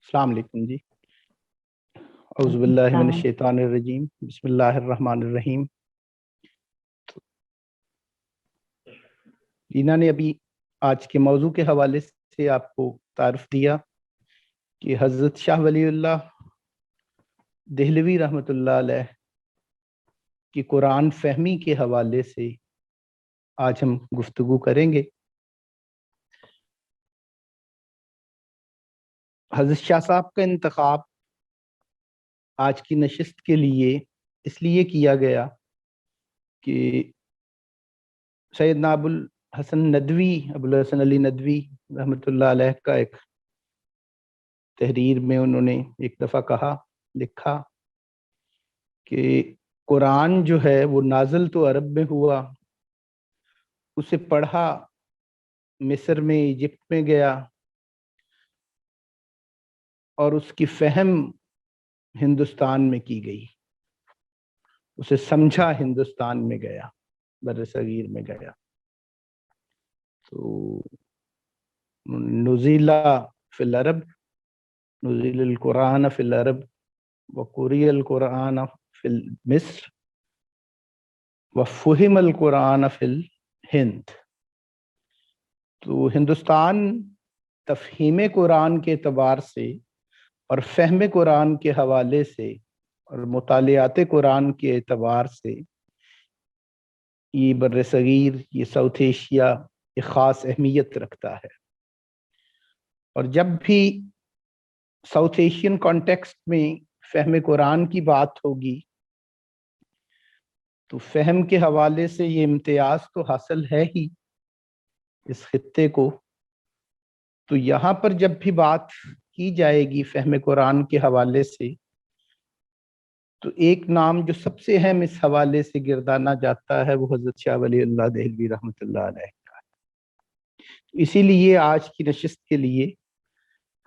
السلام علیکم جی۔ اعوذ باللہ من السلام۔ الشیطان الرجیم، بسم اللہ الرحمن الرحیم۔ جینا نے ابھی آج کے موضوع کے حوالے سے آپ کو تعارف دیا کہ حضرت شاہ ولی اللہ دہلوی رحمۃ اللہ علیہ کی قرآن فہمی کے حوالے سے آج ہم گفتگو کریں گے۔ حضرت شاہ صاحب کا انتخاب آج کی نشست کے لیے اس لیے کیا گیا کہ سیدنا ابو الحسن علی ندوی رحمۃ اللہ علیہ کا ایک تحریر میں انہوں نے ایک دفعہ لکھا کہ قرآن جو ہے وہ نازل تو عرب میں ہوا، اسے پڑھا مصر میں، ایجپٹ میں گیا، اور اس کی فہم ہندوستان میں کی گئی، اسے سمجھا ہندوستان میں گیا، بر صغیر میں گیا۔ تو نزیل فی العرب، نزیل القرآن فی العرب وقری القرآن فی مصر وفہم القرآن فی الہند۔ تو ہندوستان تفہیم قرآن کے اعتبار سے اور فہم قرآن کے حوالے سے اور مطالعات قرآن کے اعتبار سے یہ بر صغیر، یہ ساؤتھ ایشیا ایک خاص اہمیت رکھتا ہے۔ اور جب بھی ساؤتھ ایشین کانٹیکسٹ میں فہم قرآن کی بات ہوگی تو فہم کے حوالے سے یہ امتیاز تو حاصل ہے ہی اس خطے کو۔ تو یہاں پر جب بھی بات کی جائے گی فہم قرآن کے حوالے سے تو ایک نام جو سب سے اہم اس حوالے سے گردانا جاتا ہے وہ حضرت شاہ ولی اللہ دہلوی رحمۃ اللہ علیہ کا۔ اسی لیے آج کی نشست کے لیے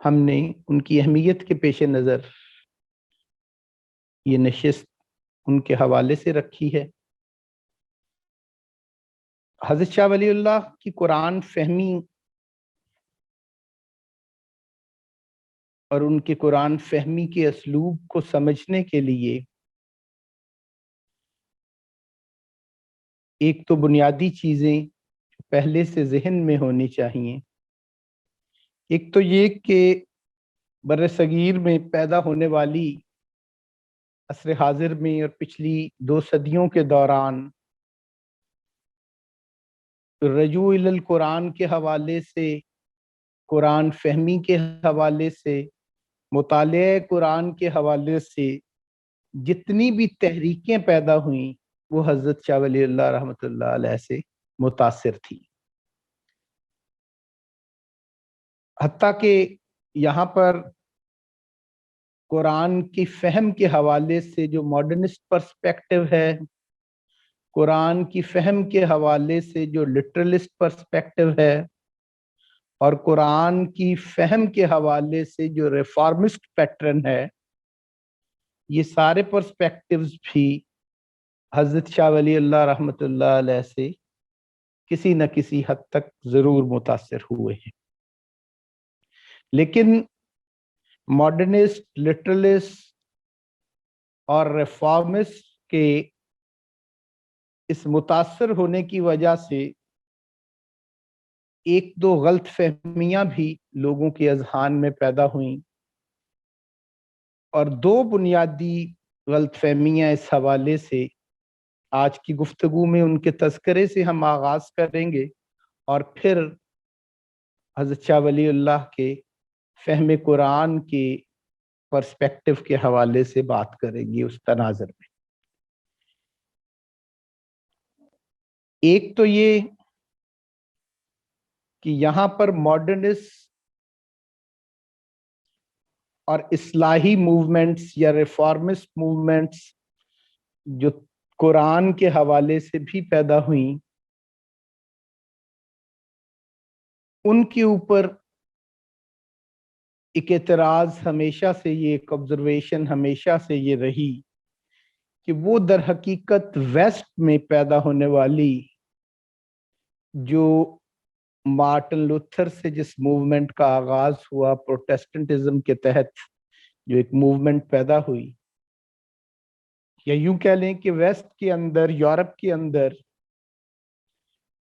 ہم نے ان کی اہمیت کے پیش نظر یہ نشست ان کے حوالے سے رکھی ہے۔ حضرت شاہ ولی اللہ کی قرآن فہمی اور ان کے قرآن فہمی کے اسلوب کو سمجھنے کے لیے ایک تو بنیادی چیزیں پہلے سے ذہن میں ہونی چاہیے۔ ایک تو یہ کہ بر صغیر میں پیدا ہونے والی عصر حاضر میں اور پچھلی 2 صدیوں کے دوران رجوع الی القرآن کے حوالے سے، قرآن فہمی کے حوالے سے، مطالعہ قرآن کے حوالے سے جتنی بھی تحریکیں پیدا ہوئیں وہ حضرت شاہ ولی اللہ رحمۃ اللہ علیہ سے متاثر تھی۔ حتیٰ کہ یہاں پر قرآن کی فہم کے حوالے سے جو ماڈرنسٹ پرسپیکٹو ہے، قرآن کی فہم کے حوالے سے جو لٹرلسٹ پرسپیکٹو ہے، اور قرآن کی فہم کے حوالے سے جو ریفارمسٹ پیٹرن ہے، یہ سارے پرسپیکٹیوز بھی حضرت شاہ ولی اللہ رحمۃ اللہ علیہ سے کسی نہ کسی حد تک ضرور متاثر ہوئے ہیں۔ لیکن ماڈرنسٹ، لٹرلسٹ اور ریفارمسٹ کے اس متاثر ہونے کی وجہ سے ایک دو غلط فہمیاں بھی لوگوں کے اذہان میں پیدا ہوئیں، اور 2 بنیادی غلط فہمیاں اس حوالے سے آج کی گفتگو میں ان کے تذکرے سے ہم آغاز کریں گے، اور پھر حضرت شاہ ولی اللہ کے فہم قرآن کے پرسپیکٹو کے حوالے سے بات کریں گے اس تناظر میں۔ ایک تو یہ کہ یہاں پر ماڈرنسٹ اور اصلاحی موومنٹس یا ریفارمسٹ موومنٹس جو قرآن کے حوالے سے بھی پیدا ہوئیں، ان کے اوپر ایک اعتراض ہمیشہ سے، یہ ایک آبزرویشن ہمیشہ سے یہ رہی کہ وہ در حقیقت ویسٹ میں پیدا ہونے والی جو مارٹن لوتھر سے جس موومنٹ کا آغاز ہوا پروٹیسٹنٹزم کے تحت، جو ایک موومنٹ پیدا ہوئی، یا یوں کہہ لیں کہ ویسٹ کے اندر، یورپ کے اندر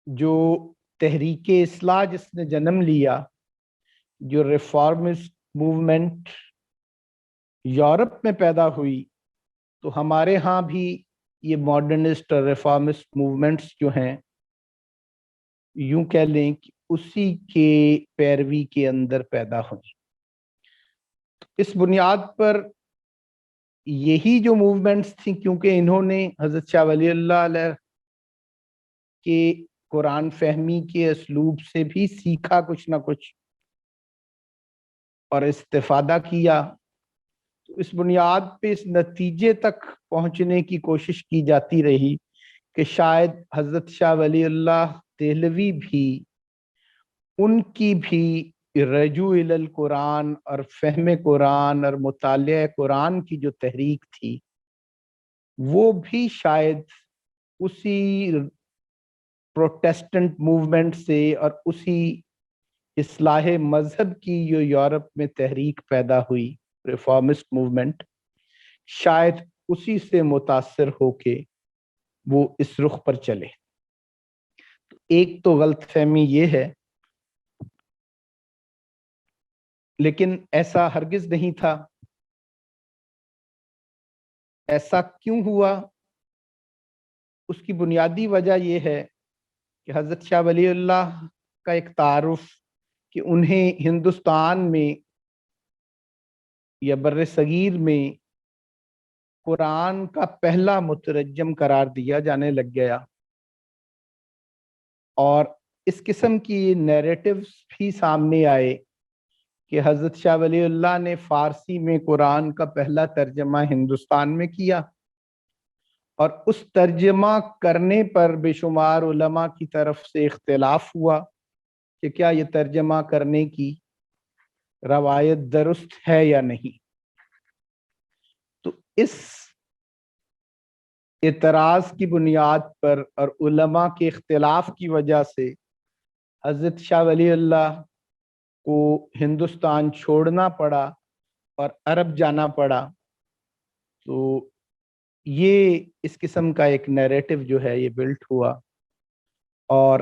جو تحریک اصلاح جس نے جنم لیا، جو ریفارمسٹ موومنٹ یورپ میں پیدا ہوئی، تو ہمارے ہاں بھی یہ ماڈرنسٹ اور ریفارمسٹ موومنٹس جو ہیں، یوں کہہ لیں کہ اسی کے پیروی کے اندر پیدا ہوئی۔ اس بنیاد پر یہی جو موومنٹس تھیں، کیونکہ انہوں نے حضرت شاہ ولی اللہ علیہ کے قرآن فہمی کے اسلوب سے بھی سیکھا کچھ نہ کچھ اور استفادہ کیا، تو اس بنیاد پہ اس نتیجے تک پہنچنے کی کوشش کی جاتی رہی کہ شاید حضرت شاہ ولی اللہ دہلوی بھی، ان کی بھی رجوع الی القرآن اور فہم قرآن اور مطالعہ قرآن کی جو تحریک تھی، وہ بھی شاید اسی پروٹیسٹنٹ موومنٹ سے اور اسی اصلاح مذہب کی جو یورپ میں تحریک پیدا ہوئی، ریفارمسٹ موومنٹ، شاید اسی سے متاثر ہو کے وہ اس رخ پر چلے۔ ایک تو غلط فہمی یہ ہے، لیکن ایسا ہرگز نہیں تھا۔ ایسا کیوں ہوا؟ اس کی بنیادی وجہ یہ ہے کہ حضرت شاہ ولی اللہ کا ایک تعارف کہ انہیں ہندوستان میں یا بر صغیر میں قرآن کا پہلا مترجم قرار دیا جانے لگ گیا، اور اس قسم کی نیریٹیوز بھی سامنے آئے کہ حضرت شاہ ولی اللہ نے فارسی میں قرآن کا پہلا ترجمہ ہندوستان میں کیا، اور اس ترجمہ کرنے پر بے شمار علماء کی طرف سے اختلاف ہوا کہ کیا یہ ترجمہ کرنے کی روایت درست ہے یا نہیں۔ تو اس اعتراض کی بنیاد پر اور علماء کے اختلاف کی وجہ سے حضرت شاہ ولی اللہ کو ہندوستان چھوڑنا پڑا اور عرب جانا پڑا۔ تو یہ اس قسم کا ایک نیریٹو جو ہے یہ بلٹ ہوا، اور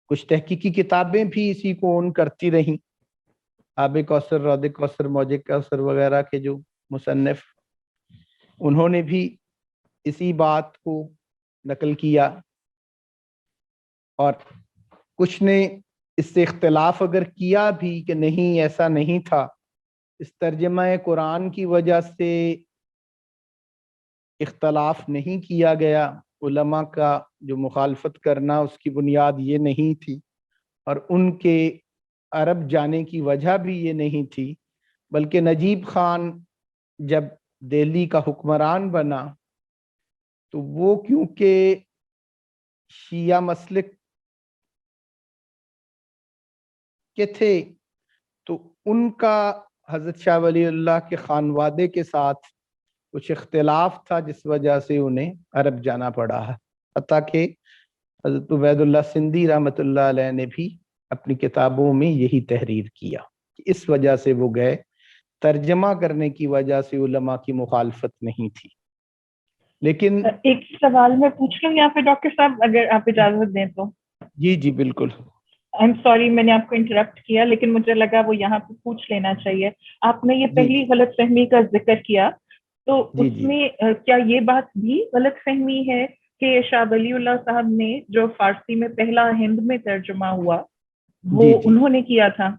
کچھ تحقیقی کتابیں بھی اسی کو اون کرتی رہیں۔ آب کوثر، رود کوثر، موج کوثر وغیرہ کے جو مصنف، انہوں نے بھی اسی بات کو نقل کیا، اور کچھ نے اس سے اختلاف اگر کیا بھی کہ نہیں ایسا نہیں تھا، اس ترجمہ قرآن کی وجہ سے اختلاف نہیں کیا گیا، علماء کا جو مخالفت کرنا اس کی بنیاد یہ نہیں تھی، اور ان کے عرب جانے کی وجہ بھی یہ نہیں تھی، بلکہ نجیب خان جب دہلی کا حکمران بنا تو وہ کیونکہ شیعہ مسلک کے تھے، تو ان کا حضرت شاہ ولی اللہ کے خانوادے کے ساتھ کچھ اختلاف تھا، جس وجہ سے انہیں عرب جانا پڑا ہے۔ حتیٰ کہ حضرت عبید اللہ سندھی رحمۃ اللہ علیہ نے بھی اپنی کتابوں میں یہی تحریر کیا کہ اس وجہ سے وہ گئے، ترجمہ کرنے کی وجہ سے علماء کی مخالفت نہیں تھی۔ لیکن ایک سوال میں پوچھ لوں یہاں پہ ڈاکٹر صاحب، اگر آپ اجازت دیں تو؟ جی جی بالکل۔ آئی ایم سوری میں نے آپ کو انٹرپٹ کیا، لیکن مجھے لگا وہ یہاں پہ پوچھ لینا چاہیے۔ آپ نے یہ پہلی غلط فہمی کا ذکر کیا، تو اس میں کیا یہ بات بھی غلط فہمی ہے کہ شاہ ولی اللہ صاحب نے جو فارسی میں پہلا ہند میں ترجمہ ہوا وہ انہوں نے کیا تھا؟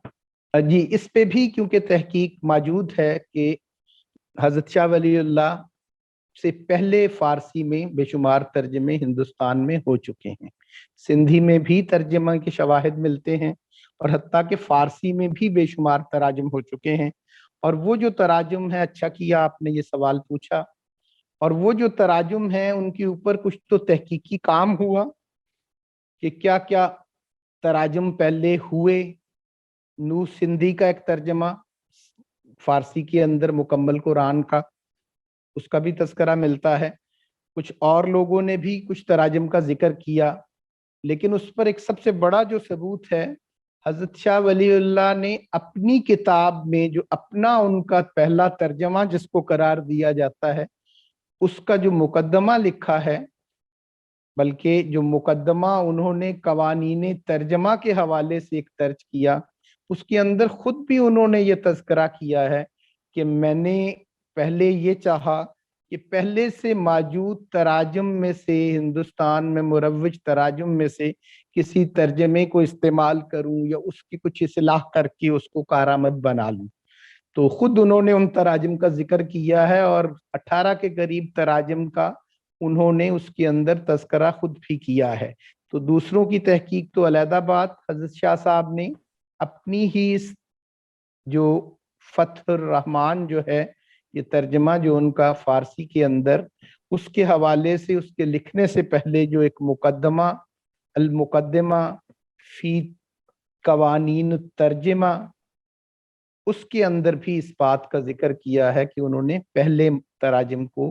جی، اس پہ بھی کیونکہ تحقیق موجود ہے کہ حضرت شاہ ولی اللہ سے پہلے فارسی میں بے شمار ترجمے ہندوستان میں ہو چکے ہیں، سندھی میں بھی ترجمہ کے شواہد ملتے ہیں، اور حتیٰ کہ فارسی میں بھی بے شمار تراجم ہو چکے ہیں۔ اور وہ جو تراجم ہے، اچھا کیا آپ نے یہ سوال پوچھا، اور وہ جو تراجم ہیں ان کے اوپر کچھ تو تحقیقی کام ہوا کہ کیا کیا تراجم پہلے ہوئے۔ نور سندھی کا ایک ترجمہ فارسی کے اندر مکمل قرآن کا، اس کا بھی تذکرہ ملتا ہے۔ کچھ اور لوگوں نے بھی کچھ تراجم کا ذکر کیا، لیکن اس پر ایک سب سے بڑا جو ثبوت ہے، حضرت شاہ ولی اللہ نے اپنی کتاب میں جو اپنا ان کا پہلا ترجمہ جس کو قرار دیا جاتا ہے، اس کا جو مقدمہ لکھا ہے، بلکہ جو مقدمہ انہوں نے قوانین ترجمہ کے حوالے سے ایک درج کیا، اس کے اندر خود بھی انہوں نے یہ تذکرہ کیا ہے کہ میں نے پہلے یہ چاہا کہ پہلے سے موجود تراجم میں سے، ہندوستان میں مروج تراجم میں سے کسی ترجمے کو استعمال کروں یا اس کی کچھ اصلاح کر کے اس کو کارآمد بنا لوں۔ تو خود انہوں نے ان تراجم کا ذکر کیا ہے، اور 18 کے قریب تراجم کا انہوں نے اس کے اندر تذکرہ خود بھی کیا ہے۔ تو دوسروں کی تحقیق تو علیحدہ بات، حضرت شاہ صاحب نے اپنی ہی اس جو فتح الرحمن جو ہے، یہ ترجمہ جو ان کا فارسی کے اندر، اس کے حوالے سے اس کے لکھنے سے پہلے جو ایک مقدمہ، المقدمہ فی قوانین الترجمہ، اس کے اندر بھی اس بات کا ذکر کیا ہے کہ انہوں نے پہلے تراجم کو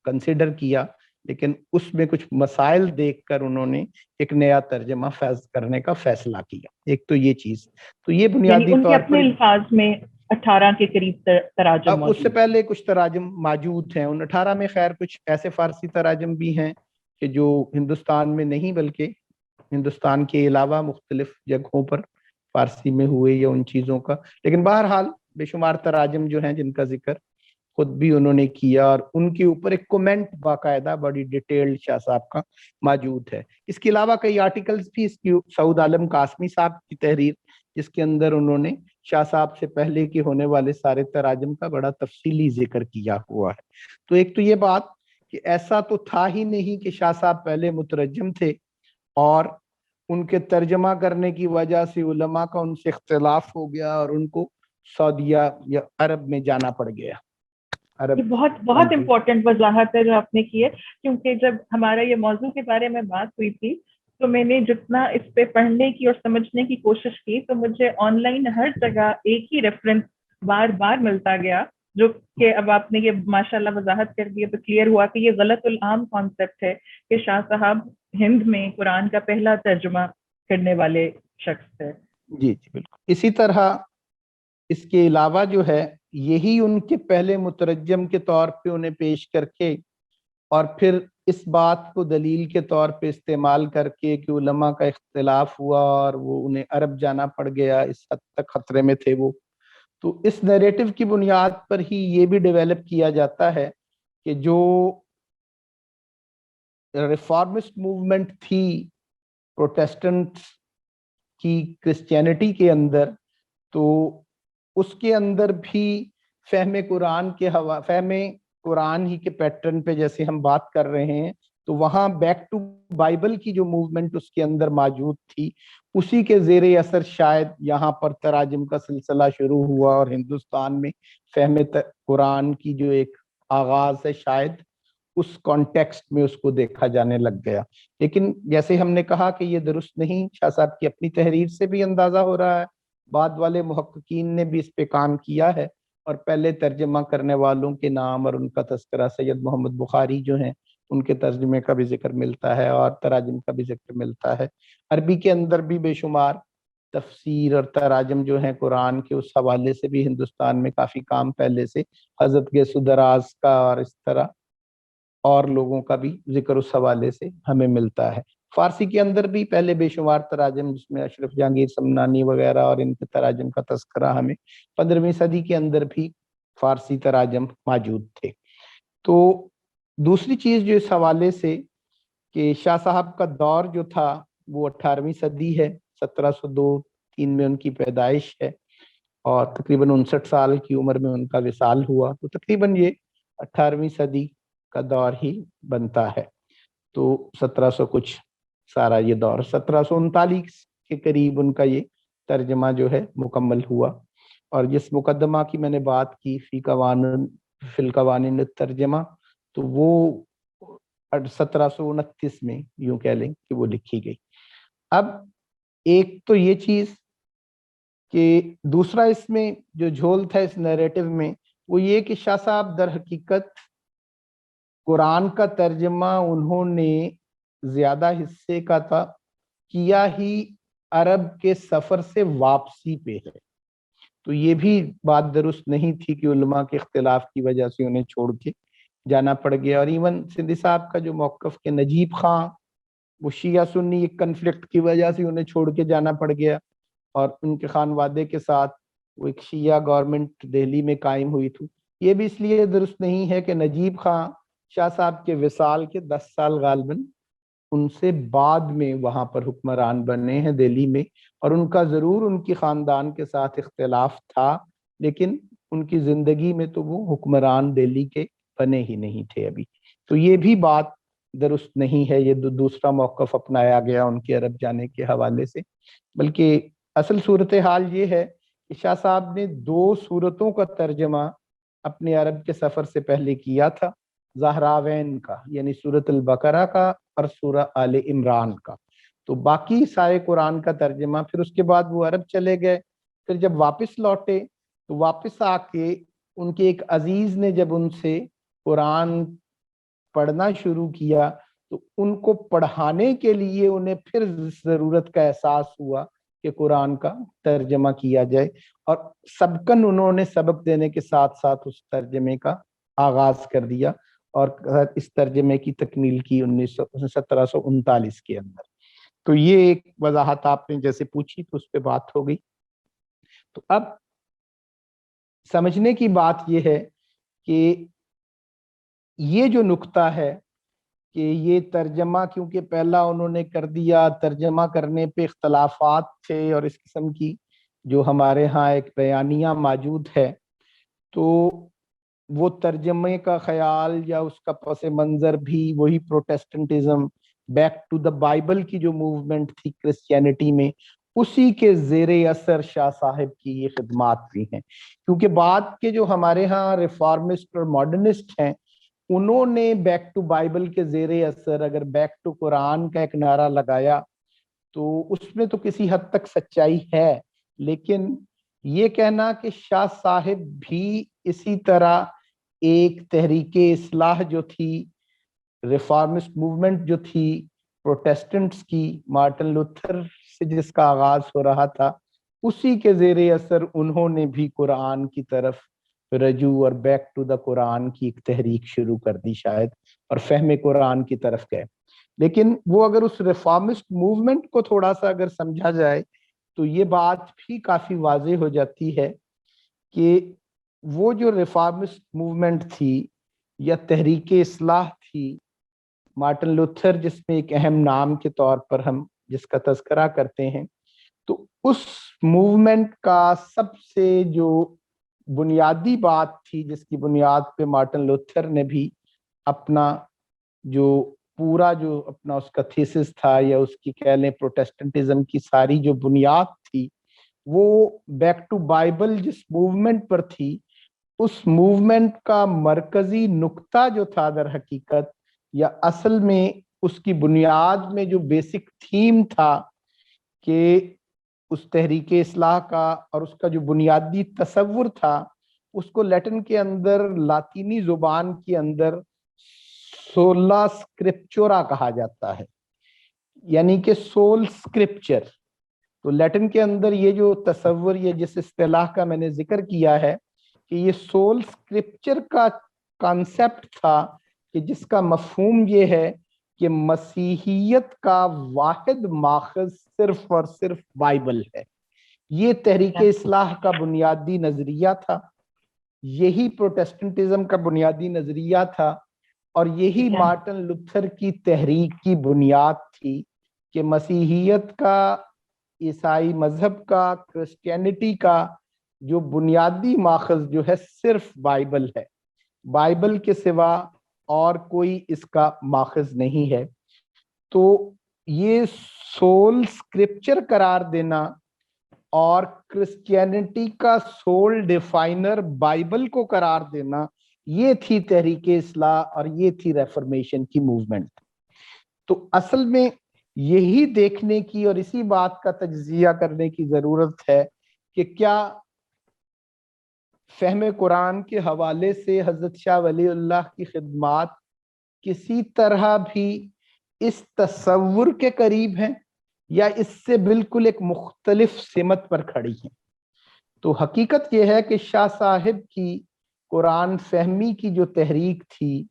کنسیڈر کیا، لیکن اس میں کچھ مسائل دیکھ کر انہوں نے ایک نیا ترجمہ فیض کرنے کا فیصلہ کیا۔ ایک تو یہ چیز، تو یہ بنیادی ان کے طور اپنے پر الفاظ میں 18 کے قریب تراجم اب موجود، اس سے پہلے کچھ تراجم موجود ہیں، ان 18 میں خیر کچھ ایسے فارسی تراجم بھی ہیں کہ جو ہندوستان میں نہیں بلکہ ہندوستان کے علاوہ مختلف جگہوں پر فارسی میں ہوئے یا ان چیزوں کا، لیکن بہرحال بے شمار تراجم جو ہیں جن کا ذکر خود بھی انہوں نے کیا، اور ان کے اوپر ایک کومنٹ باقاعدہ بڑی ڈیٹیلڈ شاہ صاحب کا موجود ہے۔ اس کے علاوہ کئی آرٹیکلز بھی، اس کی سعود عالم قاسمی صاحب کی تحریر جس کے اندر انہوں نے شاہ صاحب سے پہلے کے ہونے والے سارے تراجم کا بڑا تفصیلی ذکر کیا ہوا ہے۔ تو ایک تو یہ بات کہ ایسا تو تھا ہی نہیں کہ شاہ صاحب پہلے مترجم تھے اور ان کے ترجمہ کرنے کی وجہ سے علماء کا ان سے اختلاف ہو گیا اور ان کو سعودیہ یا عرب میں جانا پڑ گیا۔ یہ بہت امپورٹنٹ وضاحت ہے جو آپ نے کی ہے، کیونکہ جب ہمارا یہ موضوع کے بارے میں بات ہوئی تھی تو میں نے جتنا اس پہ پڑھنے کی اور سمجھنے کی کوشش کی تو مجھے آن لائن ہر جگہ ایک ہی ریفرنس بار بار ملتا گیا، جو کہ اب آپ نے یہ ماشاءاللہ وضاحت کر دی تو کلیئر ہوا کہ یہ غلط العام کانسیپٹ ہے کہ شاہ صاحب ہند میں قرآن کا پہلا ترجمہ کرنے والے شخص ہے۔ جی جی بالکل۔ اسی طرح اس کے علاوہ جو ہے، یہی ان کے پہلے مترجم کے طور پہ انہیں پیش کر کے اور پھر اس بات کو دلیل کے طور پہ استعمال کر کے کہ علماء کا اختلاف ہوا اور وہ انہیں عرب جانا پڑ گیا، اس حد تک خطرے میں تھے وہ، تو اس نیریٹو کی بنیاد پر ہی یہ بھی ڈیولپ کیا جاتا ہے کہ جو ریفارمسٹ موومنٹ تھی پروٹیسٹنٹ کی کرسچینٹی کے اندر، تو اس کے اندر بھی فہم قرآن ہی کے پیٹرن پہ جیسے ہم بات کر رہے ہیں، تو وہاں بیک ٹو بائبل کی جو موومنٹ اس کے اندر موجود تھی، اسی کے زیر اثر شاید یہاں پر تراجم کا سلسلہ شروع ہوا اور ہندوستان میں فہم قرآن کی جو ایک آغاز ہے شاید اس کانٹیکسٹ میں اس کو دیکھا جانے لگ گیا۔ لیکن جیسے ہم نے کہا کہ یہ درست نہیں، شاہ صاحب کی اپنی تحریر سے بھی اندازہ ہو رہا ہے، بعد والے محققین نے بھی اس پہ کام کیا ہے، اور پہلے ترجمہ کرنے والوں کے نام اور ان کا تذکرہ سید محمد بخاری جو ہیں ان کے ترجمے کا بھی ذکر ملتا ہے اور تراجم کا بھی ذکر ملتا ہے۔ عربی کے اندر بھی بے شمار تفسیر اور تراجم جو ہیں قرآن کے، اس حوالے سے بھی ہندوستان میں کافی کام پہلے سے حضرت کے سدراز کا اور اس طرح اور لوگوں کا بھی ذکر اس حوالے سے ہمیں ملتا ہے۔ فارسی کے اندر بھی پہلے بے شمار تراجم، جس میں اشرف جہانگیر سمنانی وغیرہ اور ان کے تراجم کا تذکرہ ہمیں 15ویں صدی کے اندر بھی فارسی تراجم موجود تھے۔ تو دوسری چیز جو اس حوالے سے کہ شاہ صاحب کا دور جو تھا وہ 18ویں صدی ہے، 1702-3 میں ان کی پیدائش ہے اور تقریباً 59 سال کی عمر میں ان کا وصال ہوا، تو تقریباً یہ 18ویں صدی کا دور ہی بنتا ہے۔ تو 1700 کچھ سارا یہ دور 1739 کے قریب ان کا یہ ترجمہ جو ہے مکمل ہوا، اور جس مقدمہ کی میں نے بات کی فی القوانین الترجمہ، تو وہ 1729 میں یوں کہہ لیں کہ وہ لکھی گئی۔ اب ایک تو یہ چیز کہ دوسرا اس میں جو جھول تھا اس نیریٹو میں، وہ یہ کہ شاہ صاحب در حقیقت قرآن کا ترجمہ انہوں نے زیادہ حصے کا تھا کیا ہی عرب کے سفر سے واپسی پہ ہے. تو یہ بھی بات درست نہیں تھی کہ علماء کے اختلاف کی وجہ سے انہیں چھوڑ کے جانا پڑ گیا. اور ایون سندھی صاحب کا جو موقف کہ نجیب خان وہ شیعہ سنی ایک کنفلکٹ کی وجہ سے انہیں چھوڑ کے جانا پڑ گیا، اور ان کے خانوادے کے ساتھ وہ ایک شیعہ گورنمنٹ دہلی میں قائم ہوئی تھی. یہ بھی اس لیے درست نہیں ہے کہ نجیب خان شاہ صاحب کے وصال کے 10 سال غالباً ان سے بعد میں وہاں پر حکمران بنے ہیں دہلی میں، اور ان کا ضرور ان کی خاندان کے ساتھ اختلاف تھا، لیکن ان کی زندگی میں تو وہ حکمران دہلی کے بنے ہی نہیں تھے ابھی. تو یہ بھی بات درست نہیں ہے. یہ دوسرا موقف اپنایا گیا ان کے عرب جانے کے حوالے سے. بلکہ اصل صورتحال یہ ہے کہ شاہ صاحب نے 2 سورتوں کا ترجمہ اپنے عرب کے سفر سے پہلے کیا تھا، زہراوین کا یعنی سورۃ البقرہ کا اور سورہ آل عمران کا. تو باقی سارے قرآن کا ترجمہ پھر اس کے بعد وہ عرب چلے گئے. پھر جب واپس لوٹے تو واپس آ کے ان کے ایک عزیز نے جب ان سے قرآن پڑھنا شروع کیا تو ان کو پڑھانے کے لیے انہیں پھر ضرورت کا احساس ہوا کہ قرآن کا ترجمہ کیا جائے، اور سبقاً انہوں نے سبق دینے کے ساتھ ساتھ اس ترجمے کا آغاز کر دیا اور اس ترجمے کی تکمیل کی 1739 کے اندر. تو یہ ایک وضاحت آپ نے جیسے پوچھی تو اس پہ بات ہو گئی. تو اب سمجھنے کی بات یہ ہے کہ یہ جو نقطہ ہے کہ یہ ترجمہ کیونکہ پہلا انہوں نے کر دیا، ترجمہ کرنے پہ اختلافات تھے اور اس قسم کی جو ہمارے ہاں ایک بیانیہ موجود ہے، تو وہ ترجمے کا خیال یا اس کا پس منظر بھی وہی پروٹیسٹنٹزم، بیک ٹو دا بائبل کی جو موومنٹ تھی کرسچینٹی میں، اسی کے زیر اثر شاہ صاحب کی یہ خدمات بھی ہیں. کیونکہ بعد کے جو ہمارے ہاں ریفارمسٹ اور ماڈرنسٹ ہیں انہوں نے بیک ٹو بائبل کے زیر اثر اگر بیک ٹو قرآن کا ایک نعرہ لگایا تو اس میں تو کسی حد تک سچائی ہے، لیکن یہ کہنا کہ شاہ صاحب بھی اسی طرح ایک تحریک اصلاح جو تھی، ریفارمسٹ موومنٹ جو تھی پروٹیسٹنٹس کی، مارٹن لوتھر سے جس کا آغاز ہو رہا تھا، اسی کے زیر اثر انہوں نے بھی قرآن کی طرف رجوع اور بیک ٹو دا قرآن کی ایک تحریک شروع کر دی شاید، اور فہم قرآن کی طرف گئے. لیکن وہ اگر اس ریفارمسٹ موومنٹ کو تھوڑا سا اگر سمجھا جائے تو یہ بات بھی کافی واضح ہو جاتی ہے کہ وہ جو ریفارمسٹ موومنٹ تھی یا تحریک اصلاح تھی، مارٹن لوتھر جس میں ایک اہم نام کے طور پر ہم جس کا تذکرہ کرتے ہیں، تو اس موومنٹ کا سب سے جو بنیادی بات تھی جس کی بنیاد پہ مارٹن لوتھر نے بھی اپنا جو پورا جو اپنا اس کا تھیسس تھا یا اس کی کہہ لیں پروٹیسٹنٹزم کی ساری جو بنیاد تھی وہ بیک ٹو بائبل جس موومنٹ پر تھی، اس موومنٹ کا مرکزی نقطہ جو تھا در حقیقت یا اصل میں اس کی بنیاد میں جو بیسک تھیم تھا کہ اس تحریک اصلاح کا اور اس کا جو بنیادی تصور تھا اس کو لیٹن کے اندر لاطینی زبان کے اندر سولا اسکرپچورا کہا جاتا ہے، یعنی کہ سول اسکرپچر. تو لیٹن کے اندر یہ جو تصور یہ جس اصطلاح کا میں نے ذکر کیا ہے کہ یہ سول اسکرپچر کا کانسیپٹ تھا کہ جس کا مفہوم یہ ہے کہ مسیحیت کا واحد ماخذ صرف اور صرف بائبل ہے. یہ تحریک اصلاح کا بنیادی نظریہ تھا، یہی پروٹیسٹنٹزم کا بنیادی نظریہ تھا، اور یہی مارٹن لوتھر کی تحریک کی بنیاد تھی کہ مسیحیت کا، عیسائی مذہب کا، کرسچینٹی کا جو بنیادی ماخذ جو ہے صرف بائبل ہے، بائبل کے سوا اور کوئی اس کا ماخذ نہیں ہے. تو یہ سول اسکرپچر قرار دینا اور کرسچینٹی کا سول ڈیفائنر بائبل کو قرار دینا، یہ تھی تحریک اصلاح اور یہ تھی ریفارمیشن کی موومنٹ. تو اصل میں یہی دیکھنے کی اور اسی بات کا تجزیہ کرنے کی ضرورت ہے کہ کیا فہم قرآن کے حوالے سے حضرت شاہ ولی اللہ کی خدمات کسی طرح بھی اس تصور کے قریب ہیں یا اس سے بالکل ایک مختلف سمت پر کھڑی ہیں. تو حقیقت یہ ہے کہ شاہ صاحب کی قرآن فہمی کی جو تحریک تھی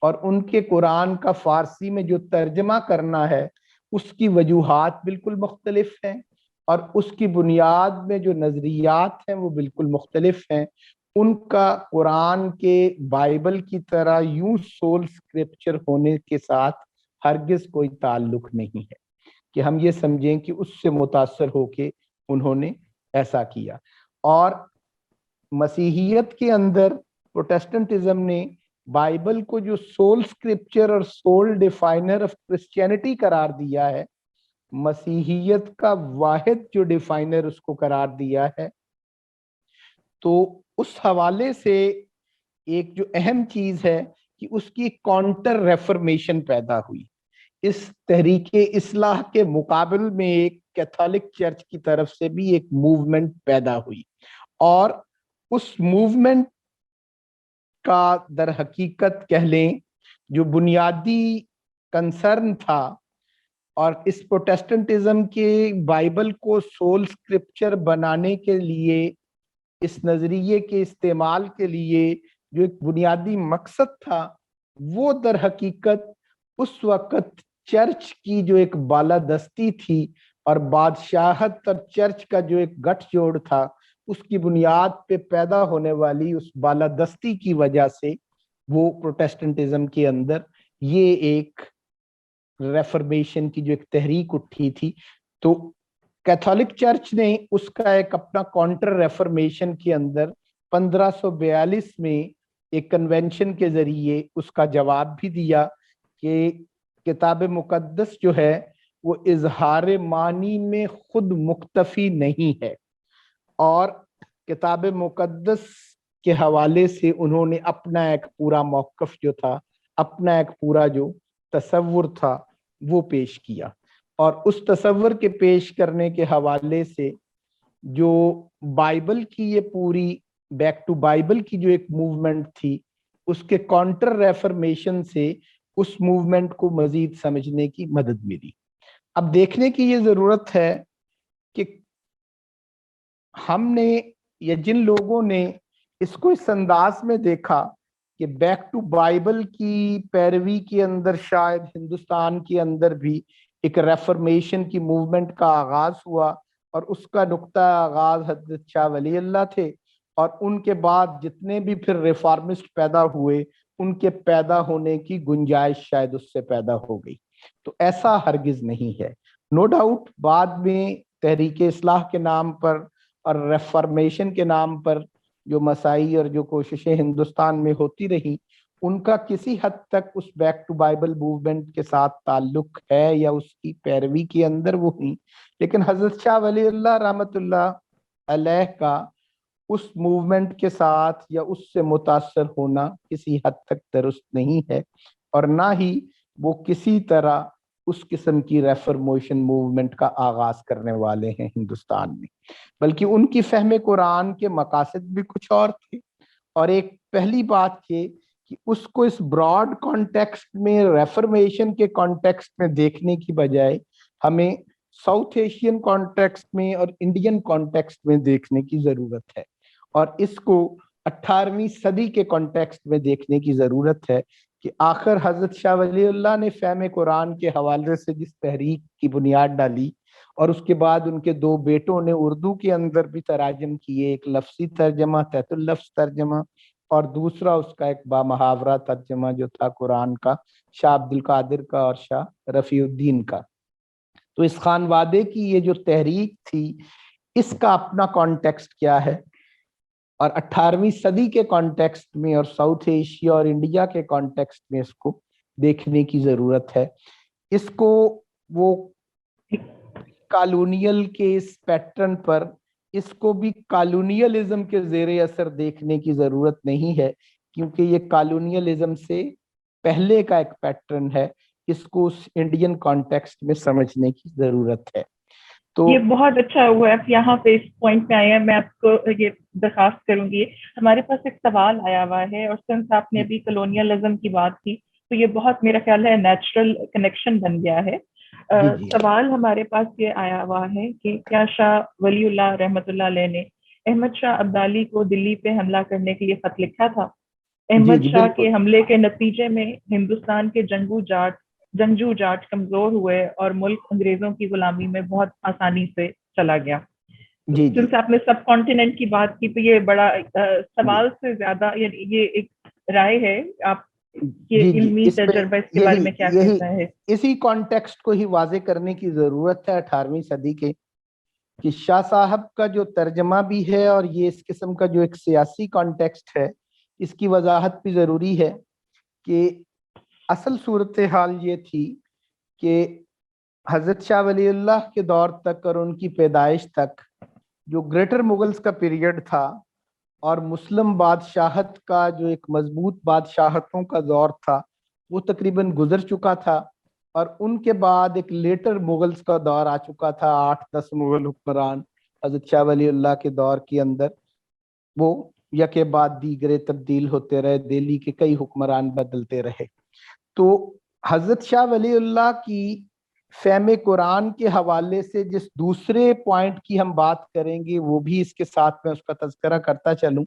اور ان کے قرآن کا فارسی میں جو ترجمہ کرنا ہے اس کی وجوہات بالکل مختلف ہیں اور اس کی بنیاد میں جو نظریات ہیں وہ بالکل مختلف ہیں. ان کا قرآن کے بائبل کی طرح یوں سول اسکرپچر ہونے کے ساتھ ہرگز کوئی تعلق نہیں ہے کہ ہم یہ سمجھیں کہ اس سے متاثر ہو کے انہوں نے ایسا کیا. اور مسیحیت کے اندر پروٹیسٹنٹزم نے بائبل کو جو سول اسکرپچر اور سول ڈیفائنر آف کرسچینٹی قرار دیا ہے، مسیحیت کا واحد جو ڈیفائنر اس کو قرار دیا ہے، تو اس حوالے سے ایک جو اہم چیز ہے کہ اس کی کانٹر ریفرمیشن پیدا ہوئی. اس تحریک اصلاح کے مقابل میں ایک کیتھولک چرچ کی طرف سے بھی ایک موومنٹ پیدا ہوئی، اور اس موومنٹ کا در حقیقت کہہ لیں جو بنیادی کنسرن تھا، اور اس پروٹیسٹنٹزم کے بائبل کو سول اسکرپچر بنانے کے لیے، اس نظریے کے استعمال کے لیے جو ایک بنیادی مقصد تھا، وہ در حقیقت اس وقت چرچ کی جو ایک بالادستی تھی اور بادشاہت اور چرچ کا جو ایک گٹھ جوڑ تھا، اس کی بنیاد پہ پیدا ہونے والی اس بالادستی کی وجہ سے وہ پروٹیسٹنٹزم کے اندر یہ ایک ریفرمیشن کی جو ایک تحریک اٹھی تھی. تو کیتھولک چرچ نے اس کا ایک اپنا کانٹر ریفرمیشن کے اندر 1542 میں ایک کنونشن کے ذریعے اس کا جواب بھی دیا کہ کتاب مقدس جو ہے وہ اظہار معنی میں خود مکتفی نہیں ہے، اور کتاب مقدس کے حوالے سے انہوں نے اپنا ایک پورا موقف جو تھا، اپنا ایک پورا جو تصور تھا وہ پیش کیا. اور اس تصور کے پیش کرنے کے حوالے سے جو بائبل کی یہ پوری بیک ٹو بائبل کی جو ایک موومنٹ تھی، اس کے کانٹر ریفرمیشن سے اس موومنٹ کو مزید سمجھنے کی مدد ملی. اب دیکھنے کی یہ ضرورت ہے کہ ہم نے یا جن لوگوں نے اس کو اس انداز میں دیکھا کہ بیک ٹو بائبل کی پیروی کے اندر شاید ہندوستان کے اندر بھی ایک ریفرمیشن کی موومنٹ کا آغاز ہوا، اور اس کا نقطہ آغاز حضرت شاہ ولی اللہ تھے، اور ان کے بعد جتنے بھی پھر ریفارمسٹ پیدا ہوئے ان کے پیدا ہونے کی گنجائش شاید اس سے پیدا ہو گئی. تو ایسا ہرگز نہیں ہے. نو ڈاؤٹ بعد میں تحریک اصلاح کے نام پر اور ریفارمیشن کے نام پر جو مساعی اور جو کوششیں ہندوستان میں ہوتی رہی، ان کا کسی حد تک اس بیک ٹو بائبل موومنٹ کے ساتھ تعلق ہے یا اس کی پیروی کے اندر وہ ہوئی، لیکن حضرت شاہ ولی اللہ رحمۃ اللہ علیہ کا اس موومنٹ کے ساتھ یا اس سے متاثر ہونا کسی حد تک درست نہیں ہے، اور نہ ہی وہ کسی طرح اس قسم کی ریفرمیشن موومنٹ کا آغاز کرنے والے ہیں ہندوستان میں، بلکہ ان کی فہم قرآن کے مقاصد بھی کچھ اور تھے. اور ایک پہلی بات یہ کہ اس کو اس براڈ کانٹیکسٹ میں، ریفرمیشن کے کانٹیکسٹ میں دیکھنے کی بجائے ہمیں ساؤتھ ایشین کانٹیکسٹ میں اور انڈین کانٹیکسٹ میں دیکھنے کی ضرورت ہے، اور اس کو 18ویں صدی کے کانٹیکسٹ میں دیکھنے کی ضرورت ہے کہ آخر حضرت شاہ ولی اللہ نے فہم قرآن کے حوالے سے جس تحریک کی بنیاد ڈالی، اور اس کے بعد ان کے دو بیٹوں نے اردو کے اندر بھی تراجم کیے، ایک لفظی ترجمہ تحت اللفظ ترجمہ، اور دوسرا اس کا ایک بامحاورہ ترجمہ جو تھا قرآن کا، شاہ عبد القادر کا اور شاہ رفیع الدین کا. تو اس خانوادے کی یہ جو تحریک تھی، اس کا اپنا کانٹیکسٹ کیا ہے، اور 18ویں صدی کے کانٹیکسٹ میں اور ساؤتھ ایشیا اور انڈیا کے کانٹیکسٹ میں اس کو دیکھنے کی ضرورت ہے. اس کو وہ کالونیل کے اس پیٹرن پر، اس کو بھی کالونیلزم کے زیر اثر دیکھنے کی ضرورت نہیں ہے، کیونکہ یہ کالونیلزم سے پہلے کا ایک پیٹرن ہے. اس کو اس انڈین کانٹیکسٹ میں سمجھنے کی ضرورت ہے. تو یہ بہت اچھا ہوا ہے آپ یہاں پہ اس پوائنٹ پہ آئے ہیں. میں آپ کو یہ درخواست کروں گی، ہمارے پاس ایک سوال آیا ہوا ہے، اور سنس آپ نے ابھی کالونیلزم کی بات کی تو یہ بہت میرا خیال ہے نیچرل کنیکشن بن گیا ہے. سوال ہمارے پاس یہ آیا ہوا ہے کہ کیا شاہ ولی اللہ رحمۃ اللہ علیہ نے احمد شاہ ابدالی کو دلی پہ حملہ کرنے کے لیے خط لکھا تھا؟ احمد شاہ کے حملے کے نتیجے میں ہندوستان کے جنگجو جاٹ کمزور ہوئے اور ملک انگریزوں کی غلامی میں بہت آسانی سے چلا گیا. جن سے آپ نے سب کانٹیننٹ کی بات کی تو یہ بڑا سوال سے زیادہ یہ ایک رائے ہے آپ علمی تجربہ اس کے بارے میں کیا کہتا ہے؟ اسی کانٹیکسٹ کو ہی واضح کرنے کی ضرورت ہے 18ویں صدی کے کہ شاہ صاحب کا جو ترجمہ بھی ہے اور یہ اس قسم کا جو ایک سیاسی کانٹیکسٹ ہے اس کی وضاحت بھی ضروری ہے کہ اصل صورتحال یہ تھی کہ حضرت شاہ ولی اللہ کے دور تک اور ان کی پیدائش تک جو گریٹر مغلز کا پیریڈ تھا اور مسلم بادشاہت کا جو ایک مضبوط بادشاہتوں کا دور تھا وہ تقریباً گزر چکا تھا، اور ان کے بعد ایک لیٹر مغلز کا دور آ چکا تھا. 8-10 مغل حکمران حضرت شاہ ولی اللہ کے دور کے اندر وہ یکے بعد دیگرے تبدیل ہوتے رہے، دہلی کے کئی حکمران بدلتے رہے. تو حضرت شاہ ولی اللہ کی فہم قرآن کے حوالے سے جس دوسرے پوائنٹ کی ہم بات کریں گے وہ بھی اس کے ساتھ میں اس کا تذکرہ کرتا چلوں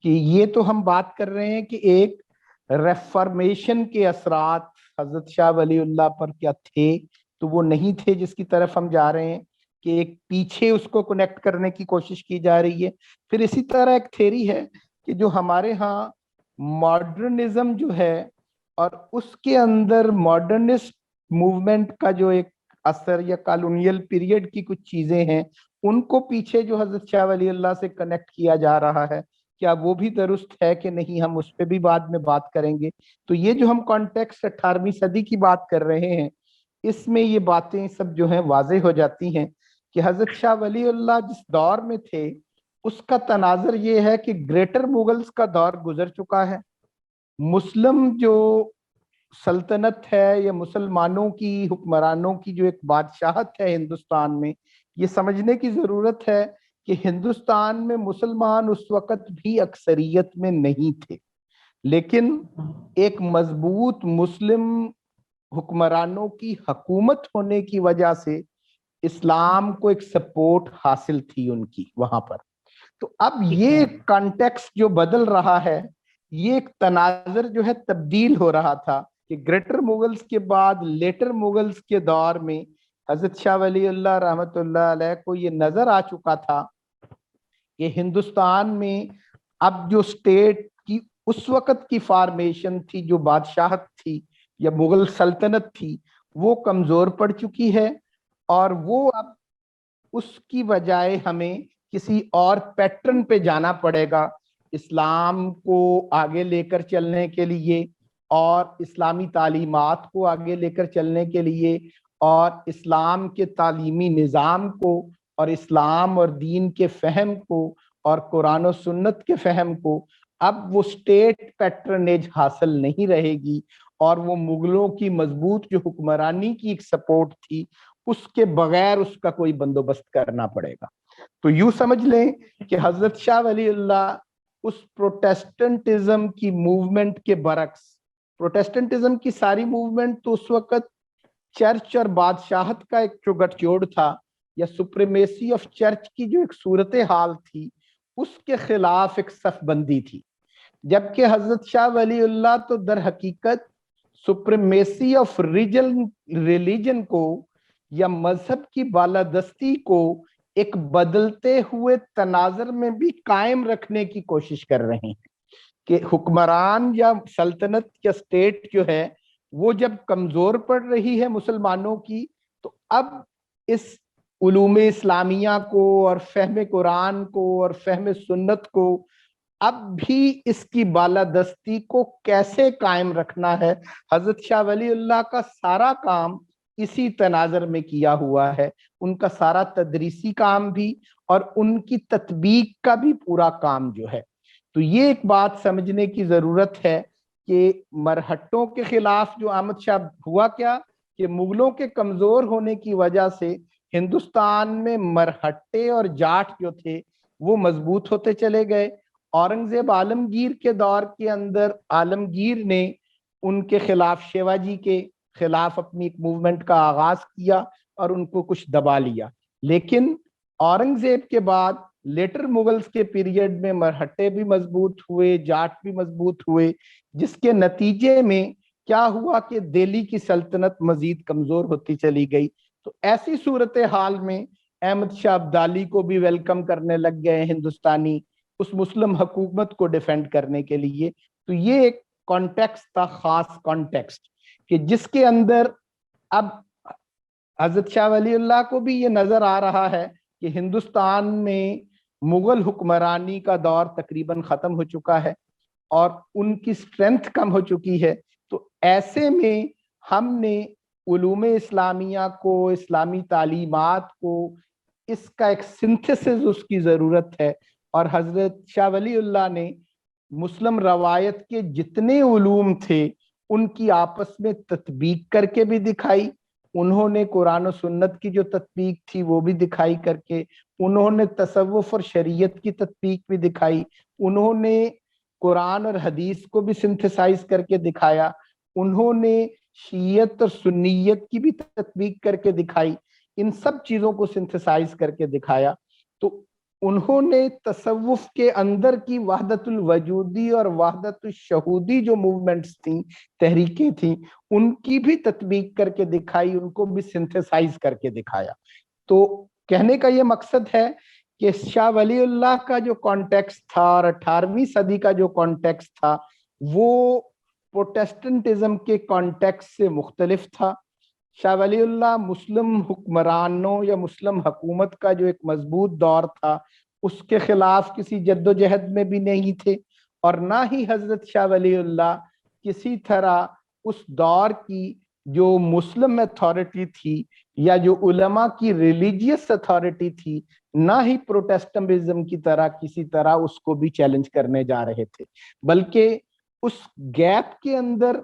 کہ یہ تو ہم بات کر رہے ہیں کہ ایک ریفارمیشن کے اثرات حضرت شاہ ولی اللہ پر کیا تھے، تو وہ نہیں تھے جس کی طرف ہم جا رہے ہیں کہ ایک پیچھے اس کو کنیکٹ کرنے کی کوشش کی جا رہی ہے. پھر اسی طرح ایک تھیری ہے کہ جو ہمارے ہاں ماڈرنزم جو ہے اور اس کے اندر ماڈرنسٹ موومنٹ کا جو ایک اثر یا کالونیل پیریڈ کی کچھ چیزیں ہیں ان کو پیچھے جو حضرت شاہ ولی اللہ سے کنیکٹ کیا جا رہا ہے، کیا وہ بھی درست ہے کہ نہیں، ہم اس پہ بھی بعد میں بات کریں گے. تو یہ جو ہم کانٹیکسٹ 18ویں صدی کی بات کر رہے ہیں اس میں یہ باتیں سب جو ہیں واضح ہو جاتی ہیں کہ حضرت شاہ ولی اللہ جس دور میں تھے اس کا تناظر یہ ہے کہ گریٹر مغلز کا دور گزر چکا ہے. مسلم جو سلطنت ہے یا مسلمانوں کی حکمرانوں کی جو ایک بادشاہت ہے ہندوستان میں، یہ سمجھنے کی ضرورت ہے کہ ہندوستان میں مسلمان اس وقت بھی اکثریت میں نہیں تھے، لیکن ایک مضبوط مسلم حکمرانوں کی حکومت ہونے کی وجہ سے اسلام کو ایک سپورٹ حاصل تھی ان کی وہاں پر. تو اب یہ کانٹیکسٹ جو بدل رہا ہے، یہ ایک تناظر جو ہے تبدیل ہو رہا تھا کہ گریٹر مغلز کے بعد لیٹر مغلز کے دور میں حضرت شاہ ولی اللہ رحمۃ اللہ علیہ کو یہ نظر آ چکا تھا کہ ہندوستان میں اب جو سٹیٹ کی اس وقت کی فارمیشن تھی، جو بادشاہت تھی یا مغل سلطنت تھی، وہ کمزور پڑ چکی ہے، اور وہ اب اس کی بجائے ہمیں کسی اور پیٹرن پہ جانا پڑے گا اسلام کو آگے لے کر چلنے کے لیے، اور اسلامی تعلیمات کو آگے لے کر چلنے کے لیے، اور اسلام کے تعلیمی نظام کو اور اسلام اور دین کے فہم کو اور قرآن و سنت کے فہم کو. اب وہ سٹیٹ پیٹرنیج حاصل نہیں رہے گی، اور وہ مغلوں کی مضبوط جو حکمرانی کی ایک سپورٹ تھی اس کے بغیر اس کا کوئی بندوبست کرنا پڑے گا. تو یوں سمجھ لیں کہ حضرت شاہ ولی اللہ اس پروٹیسٹنٹزم کی موومنٹ کے برعکس، پروٹیسٹنٹزم کی ساری موومنٹ تو اس وقت چرچ اور بادشاہت کا ایک جو گٹھ جوڑ تھا یا سپریمیسی آف چرچ کی جو ایک صورتحال تھی اس کے خلاف ایک صف بندی تھی، جبکہ حضرت شاہ ولی اللہ تو در حقیقت سپریمیسی آف ریلیجن کو یا مذہب کی بالادستی کو ایک بدلتے ہوئے تناظر میں بھی قائم رکھنے کی کوشش کر رہے ہیں کہ حکمران یا سلطنت یا سٹیٹ جو ہے وہ جب کمزور پڑ رہی ہے مسلمانوں کی، تو اب اس علوم اسلامیہ کو اور فہم قرآن کو اور فہم سنت کو اب بھی اس کی بالادستی کو کیسے قائم رکھنا ہے. حضرت شاہ ولی اللہ کا سارا کام اسی تناظر میں کیا ہوا ہے، ان کا سارا تدریسی کام بھی اور ان کی تطبیق کا بھی پورا کام جو ہے. تو یہ ایک بات سمجھنے کی ضرورت ہے کہ مرہٹوں کے خلاف جو احمد شاہ ہوا کیا کہ مغلوں کے کمزور ہونے کی وجہ سے ہندوستان میں مرہٹے اور جاٹ جو تھے وہ مضبوط ہوتے چلے گئے. اورنگزیب عالمگیر کے دور کے اندر عالمگیر نے ان کے خلاف شیوا جی کے خلاف اپنی ایک موومنٹ کا آغاز کیا اور ان کو کچھ دبا لیا. لیکن اورنگزیب کے بعد لیٹر مغلز کے پیریڈ میں مرہٹے بھی مضبوط ہوئے, جاٹ بھی مضبوط ہوئے, جس کے نتیجے میں کیا ہوا کہ دہلی کی سلطنت مزید کمزور ہوتی چلی گئی. تو ایسی صورتحال میں احمد شاہ ابدالی کو بھی ویلکم کرنے لگ گئے ہندوستانی اس مسلم حکومت کو ڈیفینڈ کرنے کے لیے. تو یہ ایک کانٹیکسٹ تھا, خاص کانٹیکسٹ, کہ جس کے اندر اب حضرت شاہ ولی اللہ کو بھی یہ نظر آ رہا ہے کہ ہندوستان میں مغل حکمرانی کا دور تقریباً ختم ہو چکا ہے اور ان کی سٹرینتھ کم ہو چکی ہے. تو ایسے میں ہم نے علوم اسلامیہ کو, اسلامی تعلیمات کو, اس کا ایک سنتھسس اس کی ضرورت ہے. اور حضرت شاہ ولی اللہ نے مسلم روایت کے جتنے علوم تھے ان کی آپس میں تطبیق کر کے بھی دکھائی. انہوں نے قرآن و سنت کی جو تطبیق تھی وہ بھی دکھائی کر کے, انہوں نے تصوف اور شریعت کی تطبیق بھی دکھائی, انہوں نے قرآن اور حدیث کو بھی سنتھسائز کر کے دکھایا, انہوں نے شیعت اور سنیت کی بھی تطبیق کر کے دکھائی, ان سب چیزوں کو سنتھسائز کر کے دکھایا. تو انہوں نے تصوف کے اندر کی وحدت الوجودی اور وحدت الشہودی جو موومنٹس تھیں, تحریکیں تھیں, ان کی بھی تطبیق کر کے دکھائی, ان کو بھی سنتھسائز کر کے دکھایا. تو کہنے کا یہ مقصد ہے کہ شاہ ولی اللہ کا جو کانٹیکسٹ تھا اور 18ویں صدی کا جو کانٹیکسٹ تھا وہ پروٹیسٹنٹزم کے کانٹیکسٹ سے مختلف تھا. شاہ ولی اللہ مسلم حکمرانوں یا مسلم حکومت کا جو ایک مضبوط دور تھا اس کے خلاف کسی جد و جہد میں بھی نہیں تھے, اور نہ ہی حضرت شاہ ولی اللہ کسی طرح اس دور کی جو مسلم اتھارٹی تھی یا جو علماء کی ریلیجیس اتھارٹی تھی, نہ ہی پروٹیسٹنٹزم کی طرح کسی طرح اس کو بھی چیلنج کرنے جا رہے تھے, بلکہ اس گیپ کے اندر,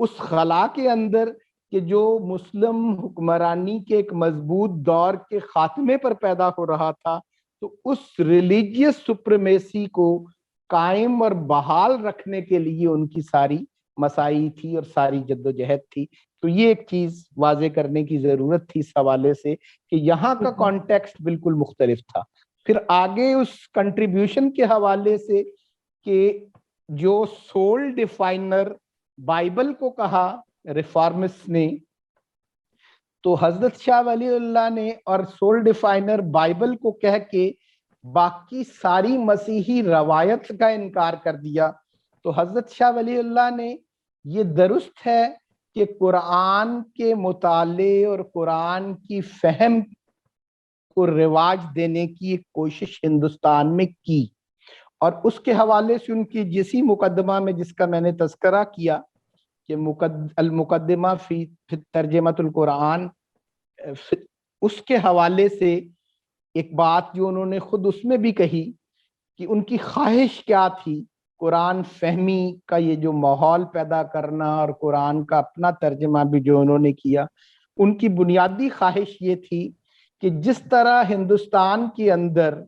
اس خلا کے اندر کہ جو مسلم حکمرانی کے ایک مضبوط دور کے خاتمے پر پیدا ہو رہا تھا, تو اس ریلیجیس سپریمیسی کو قائم اور بحال رکھنے کے لیے ان کی ساری مساعی تھی اور ساری جد و جہد تھی. تو یہ ایک چیز واضح کرنے کی ضرورت تھی اس حوالے سے کہ یہاں کا کانٹیکسٹ بالکل مختلف تھا. پھر آگے اس کنٹریبیوشن کے حوالے سے کہ جو سول ڈیفائنر بائبل کو کہا ریفارمسٹ نے, تو حضرت شاہ ولی اللہ نے اور سول ڈیفائنر بائبل کو کہہ کے باقی ساری مسیحی روایت کا انکار کر دیا. تو حضرت شاہ ولی اللہ نے یہ درست ہے کہ قرآن کے مطالعے اور قرآن کی فہم کو رواج دینے کی ایک کوشش ہندوستان میں کی, اور اس کے حوالے سے ان کی جسی مقدمہ میں جس کا میں نے تذکرہ کیا کہ المقدمہ فی ترجمۃ القرآن, اس کے حوالے سے ایک بات جو انہوں نے خود اس میں بھی کہی کہ ان کی خواہش کیا تھی, قرآن فہمی کا یہ جو ماحول پیدا کرنا اور قرآن کا اپنا ترجمہ بھی جو انہوں نے کیا, ان کی بنیادی خواہش یہ تھی کہ جس طرح ہندوستان کے اندر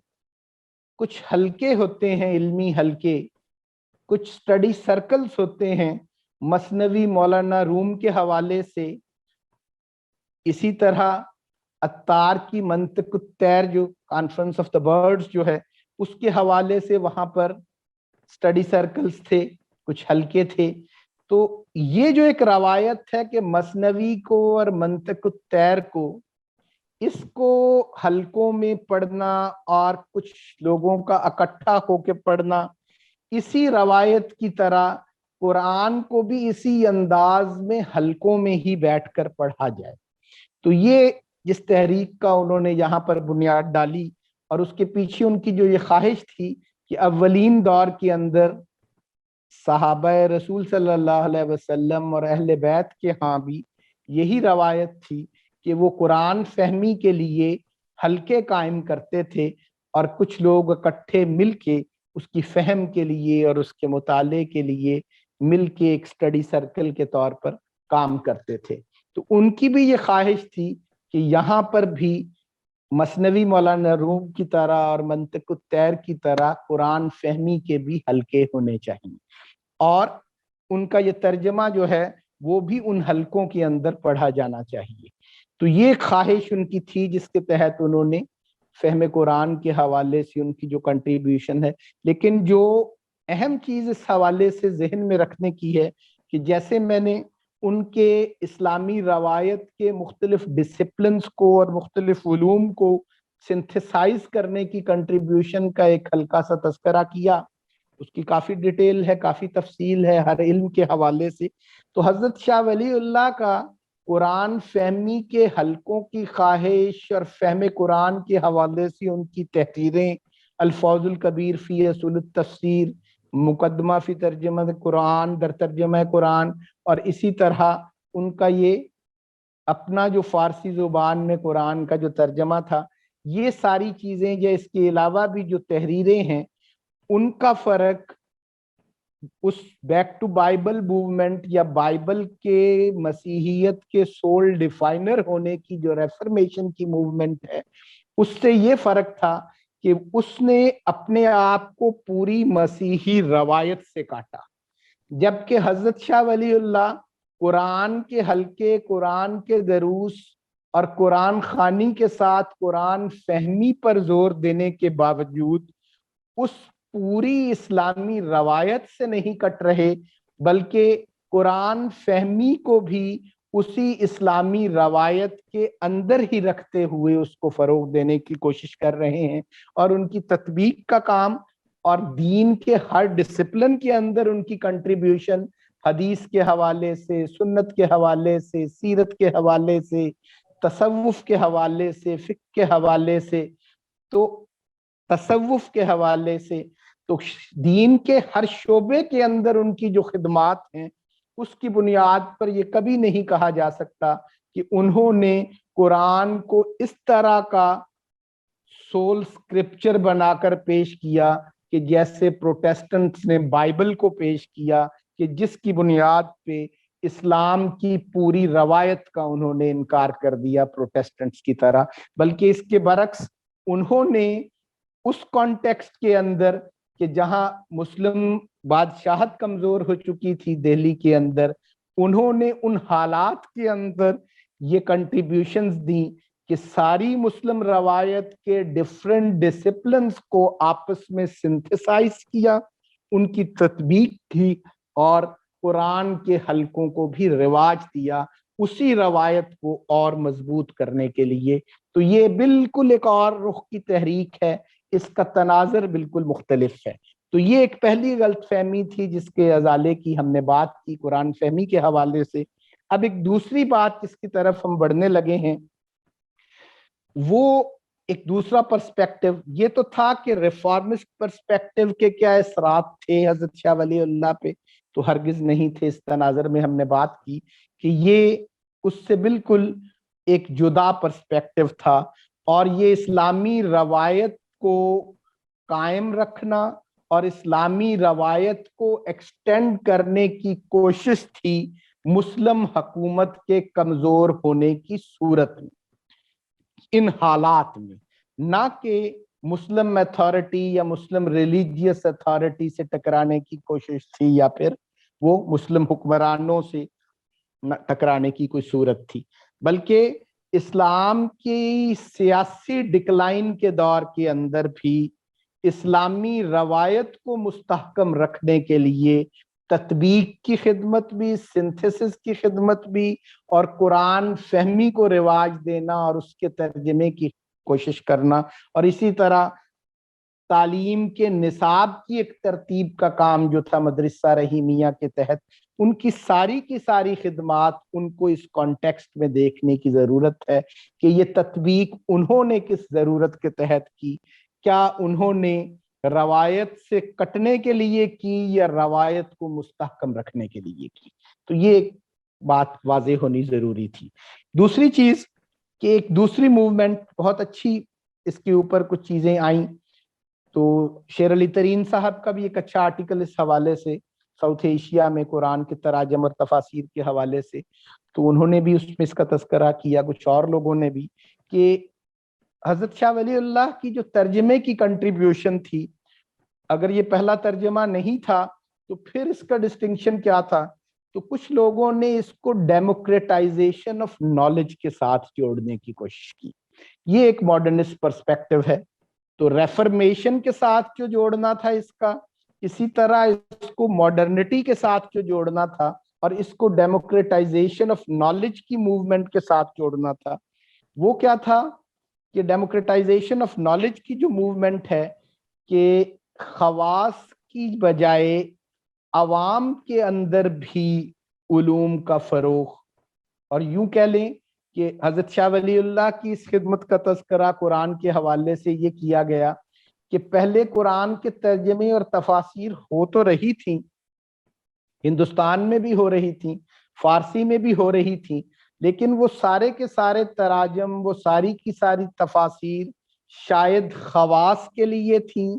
کچھ حلقے ہوتے ہیں, علمی حلقے, کچھ سٹڈی سرکلز ہوتے ہیں مثنوی مولانا روم کے حوالے سے, اسی طرح عطار کی منطق الطیر جو کانفرنس آف دا برڈز جو ہے اس کے حوالے سے وہاں پر سٹڈی سرکلز تھے, کچھ حلقے تھے. تو یہ جو ایک روایت ہے کہ مثنوی کو اور منطق الطیر کو, اس کو حلقوں میں پڑھنا اور کچھ لوگوں کا اکٹھا ہو کے پڑھنا, اسی روایت کی طرح قرآن کو بھی اسی انداز میں حلقوں میں ہی بیٹھ کر پڑھا جائے. تو یہ جس تحریک کا انہوں نے یہاں پر بنیاد ڈالی, اور اس کے پیچھے ان کی جو یہ خواہش تھی کہ اولین دور کے اندر صحابہ رسول صلی اللہ علیہ وسلم اور اہل بیت کے ہاں بھی یہی روایت تھی کہ وہ قرآن فہمی کے لیے حلقے قائم کرتے تھے, اور کچھ لوگ اکٹھے مل کے اس کی فہم کے لیے اور اس کے مطالعے کے لیے مل کے ایک سٹڈی سرکل کے طور پر کام کرتے تھے. تو ان کی بھی یہ خواہش تھی کہ یہاں پر بھی مثنوی مولانا روم کی طرح اور منطق الطیر کی طرح قرآن فہمی کے بھی حلقے ہونے چاہیے. اور ان کا یہ ترجمہ جو ہے وہ بھی ان حلقوں کے اندر پڑھا جانا چاہیے. تو یہ خواہش ان کی تھی جس کے تحت انہوں نے فہم قرآن کے حوالے سے ان کی جو کنٹریبیوشن ہے. لیکن جو اہم چیز اس حوالے سے ذہن میں رکھنے کی ہے کہ جیسے میں نے ان کے اسلامی روایت کے مختلف ڈسپلنز کو اور مختلف علوم کو سنتھسائز کرنے کی کنٹریبیوشن کا ایک ہلکا سا تذکرہ کیا، اس کی کافی ڈیٹیل ہے، کافی تفصیل ہے ہر علم کے حوالے سے. تو حضرت شاہ ولی اللہ کا قرآن فہمی کے حلقوں کی خواہش اور فہم قرآن کے حوالے سے ان کی تحریریں، الفوز الکبیر فی اصول التفسیر، مقدمہ فی ترجمہ قرآن در ترجمہ قرآن، اور اسی طرح ان کا یہ اپنا جو فارسی زبان میں قرآن کا جو ترجمہ تھا، یہ ساری چیزیں یا اس کے علاوہ بھی جو تحریریں ہیں ان کا فرق اس بیک ٹو بائبل موومنٹ یا بائبل کے مسیحیت کے سول ڈیفائنر ہونے کی جو ریفرمیشن کی موومنٹ ہے اس سے یہ فرق تھا کہ اس نے اپنے آپ کو پوری مسیحی روایت سے کاٹا، جبکہ حضرت شاہ ولی اللہ قرآن کے حلقے، قرآن کے دروس اور قرآن خوانی کے ساتھ قرآن فہمی پر زور دینے کے باوجود اس پوری اسلامی روایت سے نہیں کٹ رہے، بلکہ قرآن فہمی کو بھی اسی اسلامی روایت کے اندر ہی رکھتے ہوئے اس کو فروغ دینے کی کوشش کر رہے ہیں. اور ان کی تطبیق کا کام اور دین کے ہر ڈسپلن کے اندر ان کی کنٹریبیوشن حدیث کے حوالے سے، سنت کے حوالے سے، سیرت کے حوالے سے، تصوف کے حوالے سے، فقہ کے حوالے سے، تو تصوف کے حوالے سے، تو دین کے ہر شعبے کے اندر ان کی جو خدمات ہیں اس کی بنیاد پر یہ کبھی نہیں کہا جا سکتا کہ انہوں نے قرآن کو اس طرح کا سول اسکرپچر بنا کر پیش کیا کہ جیسے پروٹیسٹنٹس نے بائبل کو پیش کیا، کہ جس کی بنیاد پہ اسلام کی پوری روایت کا انہوں نے انکار کر دیا پروٹیسٹنٹس کی طرح. بلکہ اس کے برعکس انہوں نے اس کانٹیکسٹ کے اندر کہ جہاں مسلم بادشاہت کمزور ہو چکی تھی دہلی کے اندر، انہوں نے ان حالات کے اندر یہ کنٹریبیوشنز دی کہ ساری مسلم روایت کے ڈیفرنٹ ڈسپلنز کو آپس میں سنتھسائز کیا، ان کی تطبیق کی اور قرآن کے حلقوں کو بھی رواج دیا اسی روایت کو اور مضبوط کرنے کے لیے. تو یہ بالکل ایک اور رخ کی تحریک ہے، اس کا تناظر بالکل مختلف ہے. تو یہ ایک پہلی غلط فہمی تھی جس کے ازالے کی ہم نے بات کی قرآن فہمی کے حوالے سے. اب ایک دوسری بات جس کی طرف ہم بڑھنے لگے ہیں وہ ایک دوسرا پرسپیکٹو یہ تو تھا کہ ریفارمسٹ پرسپیکٹو کے کیا اثرات تھے حضرت شاہ ولی اللہ پہ، تو ہرگز نہیں تھے. اس تناظر میں ہم نے بات کی کہ یہ اس سے بالکل ایک جدا پرسپیکٹو تھا، اور یہ اسلامی روایت کو قائم رکھنا اور اسلامی روایت کو ایکسٹینڈ کرنے کی کوشش تھی مسلم حکومت کے کمزور ہونے کی صورت میں، ان حالات میں، نہ کہ مسلم اتھارٹی یا مسلم ریلیجیس اتھارٹی سے ٹکرانے کی کوشش تھی یا پھر وہ مسلم حکمرانوں سے ٹکرانے کی کوئی صورت تھی. بلکہ اسلام کی سیاسی ڈکلائن کے دور کے اندر بھی اسلامی روایت کو مستحکم رکھنے کے لیے تطبیق کی خدمت بھی، سنتھسس کی خدمت بھی، اور قرآن فہمی کو رواج دینا اور اس کے ترجمے کی کوشش کرنا، اور اسی طرح تعلیم کے نصاب کی ایک ترتیب کا کام جو تھا مدرسہ رحیمیہ کے تحت، ان کی ساری خدمات ان کو اس کانٹیکسٹ میں دیکھنے کی ضرورت ہے کہ یہ تطبیق انہوں نے کس ضرورت کے تحت کی. کیا انہوں نے روایت سے کٹنے کے لیے کی یا روایت کو مستحکم رکھنے کے لیے کی؟ تو یہ ایک بات واضح ہونی ضروری تھی. دوسری چیز کہ ایک دوسری موومنٹ بہت اچھی اس کے اوپر کچھ چیزیں آئیں، تو شیر علی ترین صاحب کا بھی ایک اچھا آرٹیکل اس حوالے سے ساؤتھ ایشیا میں قرآن کے تراجم اور تفاسیر کے حوالے سے، تو انہوں نے بھی اس میں اس کا تذکرہ کیا، کچھ اور لوگوں نے بھی، کہ حضرت شاہ ولی اللہ کی جو ترجمے کی کنٹریبیوشن تھی، اگر یہ پہلا ترجمہ نہیں تھا تو پھر اس کا ڈسٹنکشن کیا تھا؟ تو کچھ لوگوں نے اس کو ڈیموکریٹائزیشن آف نالج کے ساتھ جوڑنے کی کوشش کی. یہ ایک ماڈرنسٹ پرسپیکٹو ہے. تو ریفرمیشن کے ساتھ جو جوڑنا تھا اس کا، اسی طرح اس کو ماڈرنٹی کے ساتھ جو جوڑنا تھا اور اس کو ڈیموکریٹائزیشن آف نالج کی موومنٹ کے ساتھ جوڑنا تھا، وہ کیا تھا کہ ڈیموکریٹائزیشن آف نالج کی جو موومنٹ ہے کہ خواص کی بجائے عوام کے اندر بھی علوم کا فروغ، اور یوں کہہ لیں کہ حضرت شاہ ولی اللہ کی اس خدمت کا تذکرہ قرآن کے حوالے سے یہ کیا گیا کہ پہلے قرآن کے ترجمے اور تفاسیر ہو تو رہی تھیں، ہندوستان میں بھی ہو رہی تھیں، فارسی میں بھی ہو رہی تھیں، لیکن وہ سارے کے سارے تراجم، وہ ساری کی ساری تفاسیر شاید خواص کے لیے تھیں،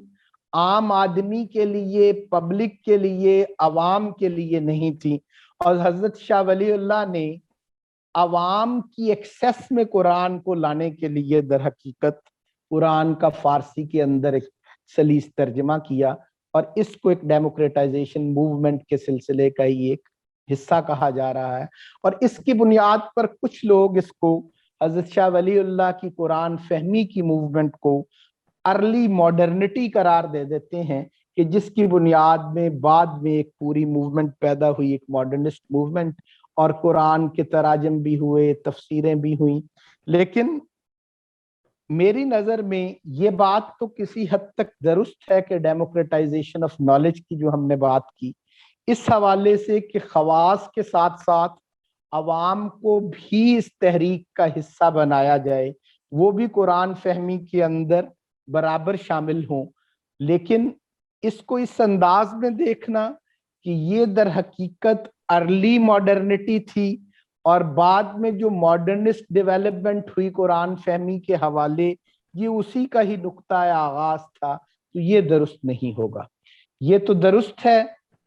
عام آدمی کے لیے، پبلک کے لیے، عوام کے لیے نہیں تھی. اور حضرت شاہ ولی اللہ نے عوام کی ایکسیس میں قرآن کو لانے کے لیے در حقیقت قرآن کا فارسی کے اندر ایک سلیس ترجمہ کیا، اور اس کو ایک ڈیموکریٹائزیشن موومنٹ کے سلسلے کا ہی ایک حصہ کہا جا رہا ہے. اور اس کی بنیاد پر کچھ لوگ اس کو حضرت شاہ ولی اللہ کی قرآن فہمی کی موومنٹ کو ارلی ماڈرنٹی قرار دے دیتے ہیں، کہ جس کی بنیاد میں بعد میں ایک پوری موومنٹ پیدا ہوئی، ایک ماڈرنسٹ موومنٹ، اور قرآن کے تراجم بھی ہوئے، تفسیریں بھی ہوئیں. لیکن میری نظر میں یہ بات تو کسی حد تک درست ہے کہ ڈیموکریٹائزیشن آف نالج کی جو ہم نے بات کی، اس حوالے سے کہ خواص کے ساتھ ساتھ عوام کو بھی اس تحریک کا حصہ بنایا جائے، وہ بھی قرآن فہمی کے اندر برابر شامل ہوں. لیکن اس کو اس انداز میں دیکھنا کہ یہ در حقیقت ارلی ماڈرنٹی تھی، اور بعد میں جو ماڈرنسٹ ڈیولپمنٹ ہوئی قرآن فہمی کے حوالے، یہ اسی کا ہی نقطہ آغاز تھا، تو یہ درست نہیں ہوگا. یہ تو درست ہے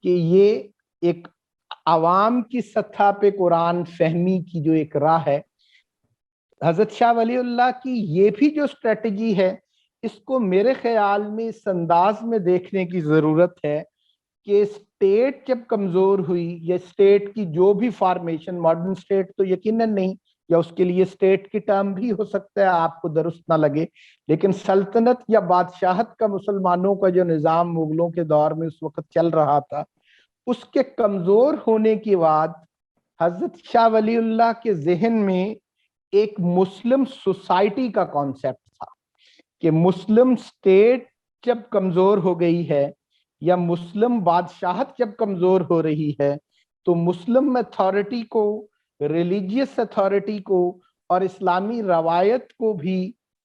کہ یہ ایک عوام کی سطح پہ قرآن فہمی کی جو ایک راہ ہے، حضرت شاہ ولی اللہ کی یہ بھی جو اسٹریٹجی ہے، اس کو میرے خیال میں اس انداز میں دیکھنے کی ضرورت ہے کہ اسٹیٹ جب کمزور ہوئی، یا اسٹیٹ کی جو بھی فارمیشن، ماڈرن اسٹیٹ تو یقیناً نہیں، یا اس کے لیے اسٹیٹ کی ٹرم بھی ہو سکتا ہے آپ کو درست نہ لگے، لیکن سلطنت یا بادشاہت کا مسلمانوں کا جو نظام مغلوں کے دور میں اس وقت چل رہا تھا، اس کے کمزور ہونے کے بعد حضرت شاہ ولی اللہ کے ذہن میں ایک مسلم سوسائٹی کا کانسیپٹ تھا کہ مسلم اسٹیٹ جب کمزور ہو گئی ہے، یا مسلم بادشاہت جب کمزور ہو رہی ہے، تو مسلم اتھارٹی کو، ریلیجیس اتھارٹی کو اور اسلامی روایت کو بھی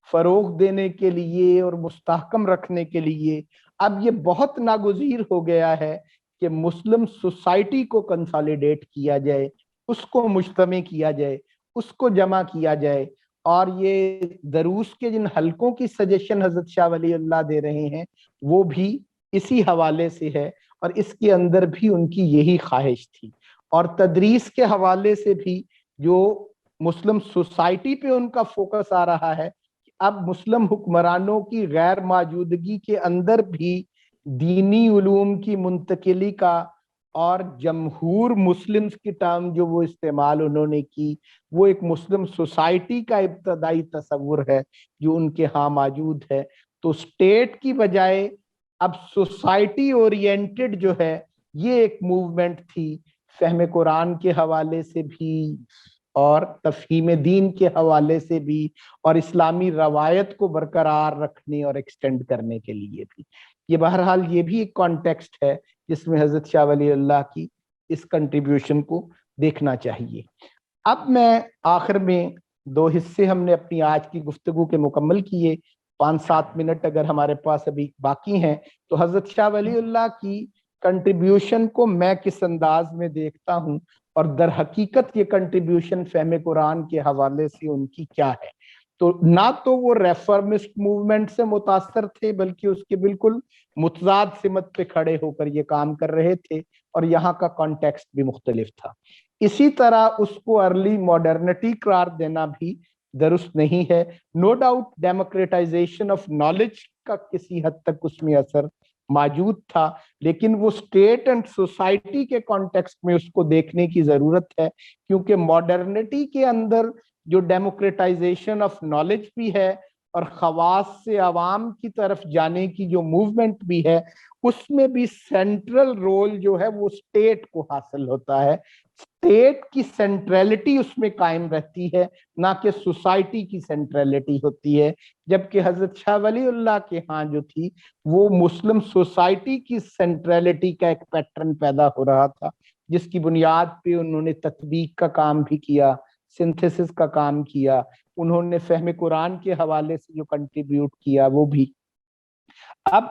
فروغ دینے کے لیے اور مستحکم رکھنے کے لیے اب یہ بہت ناگزیر ہو گیا ہے کہ مسلم سوسائٹی کو کنسالیڈیٹ کیا جائے، اس کو مجتمع کیا جائے، اس کو جمع کیا جائے. اور یہ دروس کے جن حلقوں کی سجیشن حضرت شاہ ولی اللہ دے رہے ہیں، وہ بھی اسی حوالے سے ہے، اور اس کے اندر بھی ان کی یہی خواہش تھی. اور تدریس کے حوالے سے بھی جو مسلم سوسائٹی پہ ان کا فوکس آ رہا ہے، اب مسلم حکمرانوں کی غیر موجودگی کے اندر بھی دینی علوم کی منتقلی کا، اور جمہور مسلمز کی ٹرم جو وہ استعمال انہوں نے کی، وہ ایک مسلم سوسائٹی کا ابتدائی تصور ہے جو ان کے ہاں موجود ہے. تو اسٹیٹ کی بجائے اب سوسائٹی اورینٹڈ جو ہے، یہ ایک موومنٹ تھی، فہم قرآن کے حوالے سے بھی اور تفہیم دین کے حوالے سے بھی، اور اسلامی روایت کو برقرار رکھنے اور ایکسٹینڈ کرنے کے لیے بھی. یہ بہرحال یہ بھی ایک کانٹیکسٹ ہے جس میں حضرت شاہ ولی اللہ کی اس کنٹریبیوشن کو دیکھنا چاہیے. اب میں آخر میں 2 حصے ہم نے اپنی آج کی گفتگو کے مکمل کیے، 5-7 منٹ اگر ہمارے پاس ابھی باقی ہیں، تو حضرت شاہ ولی اللہ کی کنٹریبیوشن کو میں کس انداز میں دیکھتا ہوں، اور در حقیقت یہ کنٹریبیوشن فہم قرآن کے حوالے سے ان کی کیا ہے. تو نہ تو وہ ریفارمسٹ موومنٹ سے متاثر تھے، بلکہ اس کے بالکل متضاد سمت پہ کھڑے ہو کر یہ کام کر رہے تھے، اور یہاں کا کانٹیکسٹ بھی مختلف تھا. اسی طرح اس کو ارلی ماڈرنٹی قرار دینا بھی درست نہیں ہے. نو ڈاؤٹ ڈیموکریٹائزیشن آف نالج کا کسی حد تک اس میں اثر موجود تھا، لیکن وہ اسٹیٹ اینڈ سوسائٹی کے کانٹیکسٹ میں اس کو دیکھنے کی ضرورت ہے، کیونکہ ماڈرنٹی کے اندر جو ڈیموکریٹائزیشن آف نالج بھی ہے اور خواص سے عوام کی طرف جانے کی جو موومنٹ بھی ہے، اس میں بھی سینٹرل رول جو ہے وہ اسٹیٹ کو حاصل ہوتا ہے، اسٹیٹ کی سینٹرلٹی اس میں قائم رہتی ہے، نہ کہ سوسائٹی کی سینٹرلٹی ہوتی ہے، جبکہ حضرت شاہ ولی اللہ کے ہاں جو تھی وہ مسلم سوسائٹی کی سینٹرلٹی کا ایک پیٹرن پیدا ہو رہا تھا، جس کی بنیاد پہ انہوں نے تطبیق کا کام بھی کیا، سنتھیسس کا کام کیا، انہوں نے فہم قرآن کے حوالے سے جو کنٹریبیوٹ کیا وہ بھی۔ اب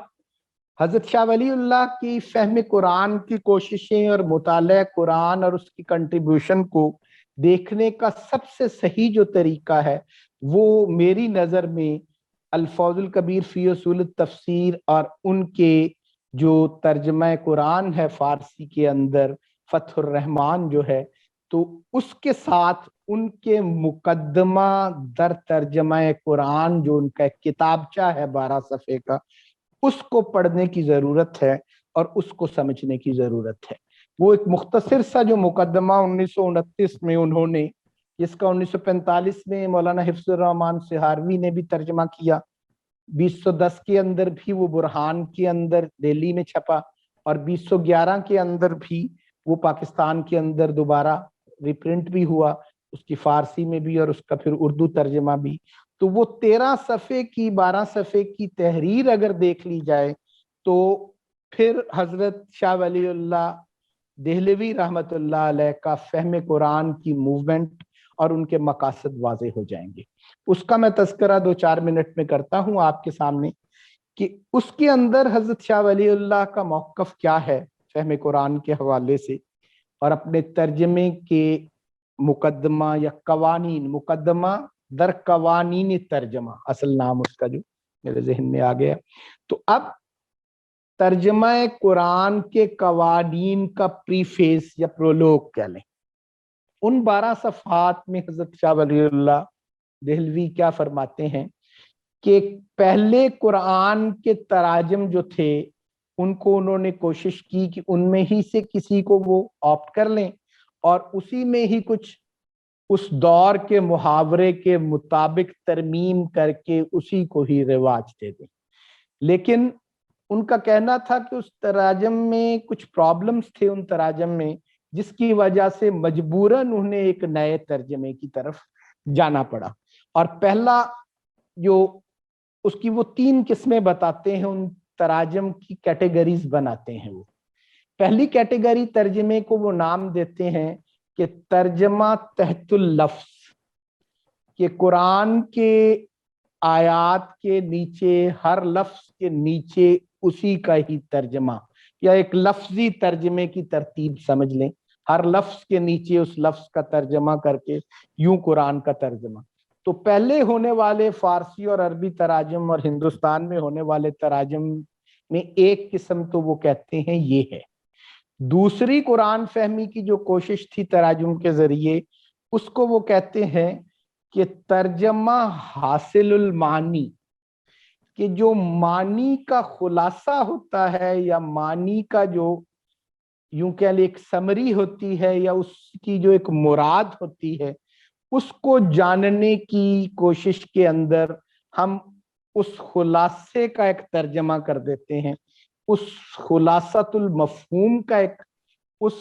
حضرت شاہ ولی اللہ کی فہم قرآن کی کوششیں اور مطالعہ قرآن اور اس کی کنٹریبیوشن کو دیکھنے کا سب سے صحیح جو طریقہ ہے وہ میری نظر میں الفوظ الکبیر فی اصول التفسیر اور ان کے جو ترجمہ قرآن ہے فارسی کے اندر فتح الرحمان جو ہے، تو اس کے ساتھ ان کے مقدمہ در ترجمہ قرآن جو ان کا ایک کتابچہ ہے 12 صفحے کا، اس کو پڑھنے کی ضرورت ہے اور اس کو سمجھنے کی ضرورت ہے۔ وہ ایک مختصر سا جو مقدمہ 1929 میں انہوں نے، جس کا 1945 میں مولانا حفظ الرحمان سہاروی نے بھی ترجمہ کیا، 2010 کے اندر بھی وہ برہان کے اندر دہلی میں چھپا، اور 2011 کے اندر بھی وہ پاکستان کے اندر دوبارہ ریپرنٹ بھی ہوا، اس کی فارسی میں بھی اور اس کا پھر اردو ترجمہ بھی۔ تو وہ 13 صفحے کی 12 صفحے کی تحریر اگر دیکھ لی جائے تو پھر حضرت شاہ ولی اللہ دہلوی رحمت اللہ علیہ کا فہم قرآن کی موومنٹ اور ان کے مقاصد واضح ہو جائیں گے۔ اس کا میں تذکرہ 2-4 منٹ میں کرتا ہوں آپ کے سامنے کہ اس کے اندر حضرت شاہ ولی اللہ کا موقف کیا ہے فہم قرآن کے حوالے سے، اور اپنے ترجمے کے مقدمہ یا قوانین، مقدمہ در قوانین ترجمہ اصل نام اس کا جو میرے ذہن میں آ گیا۔ تو اب ترجمہ قرآن کے قوانین کا پریفیس یا پرولوگ کہہ لیں، ان 12 صفحات میں حضرت شاہ ولی اللہ دہلوی کیا فرماتے ہیں کہ پہلے قرآن کے تراجم جو تھے ان کو انہوں نے کوشش کی کہ ان میں ہی سے کسی کو وہ آپٹ کر لیں اور اسی میں ہی کچھ اس دور کے محاورے کے مطابق ترمیم کر کے اسی کو ہی رواج دے دیں، لیکن ان کا کہنا تھا کہ اس تراجم میں کچھ پرابلمز تھے ان تراجم میں، جس کی وجہ سے مجبوراً انہیں ایک نئے ترجمے کی طرف جانا پڑا۔ اور پہلا جو اس کی وہ 3 قسمیں بتاتے ہیں، ان تراجم کی کیٹیگریز بناتے ہیں۔ وہ پہلی کیٹیگری ترجمے کو وہ نام دیتے ہیں کہ ترجمہ تحت اللفظ، کہ قرآن کے آیات کے نیچے ہر لفظ کے نیچے اسی کا ہی ترجمہ، یا ایک لفظی ترجمے کی ترتیب سمجھ لیں، ہر لفظ کے نیچے اس لفظ کا ترجمہ کر کے یوں قرآن کا ترجمہ۔ تو پہلے ہونے والے فارسی اور عربی تراجم اور ہندوستان میں ہونے والے تراجم میں ایک قسم تو وہ کہتے ہیں یہ ہے۔ دوسری قرآن فہمی کی جو کوشش تھی تراجم کے ذریعے، اس کو وہ کہتے ہیں کہ ترجمہ حاصل المعانی، کہ جو معنی کا خلاصہ ہوتا ہے یا معنی کا جو یوں کہہ لیں ایک سمری ہوتی ہے یا اس کی جو ایک مراد ہوتی ہے، اس کو جاننے کی کوشش کے اندر ہم اس خلاصے کا ایک ترجمہ کر دیتے ہیں، اس خلاصۃ المفہوم کا ایک، اس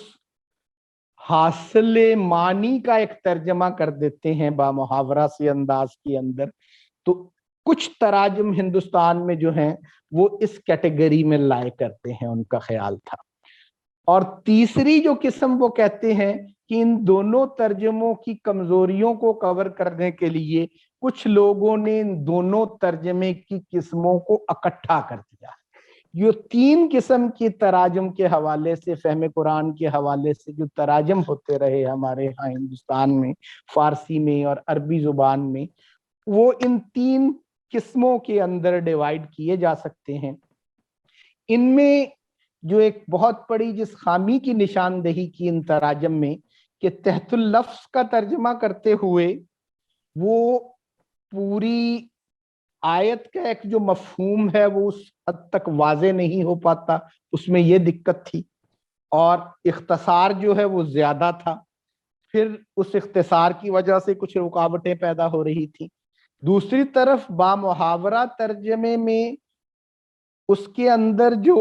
حاصل معنی کا ایک ترجمہ کر دیتے ہیں با محاورہ سے انداز کے اندر۔ تو کچھ تراجم ہندوستان میں جو ہیں وہ اس کیٹیگری میں لائے کرتے ہیں، ان کا خیال تھا۔ اور تیسری جو قسم وہ کہتے ہیں کہ ان دونوں ترجموں کی کمزوریوں کو کور کرنے کے لیے کچھ لوگوں نے ان دونوں ترجمے کی قسموں کو اکٹھا کر دیا۔ یہ 3 قسم کی تراجم کے حوالے سے، فہم قرآن کے حوالے سے جو تراجم ہوتے رہے ہمارے ہاں ہندوستان میں فارسی میں اور عربی زبان میں، وہ ان 3 قسموں کے اندر ڈیوائیڈ کیے جا سکتے ہیں۔ ان میں جو ایک بہت بڑی جس خامی کی نشاندہی کی ان تراجم میں کہ تحت اللفظ کا ترجمہ کرتے ہوئے وہ پوری آیت کا ایک جو مفہوم ہے وہ اس حد تک واضح نہیں ہو پاتا، اس میں یہ دقت تھی، اور اختصار جو ہے وہ زیادہ تھا، پھر اس اختصار کی وجہ سے کچھ رکاوٹیں پیدا ہو رہی تھی۔ دوسری طرف بامحاورہ ترجمے میں اس کے اندر جو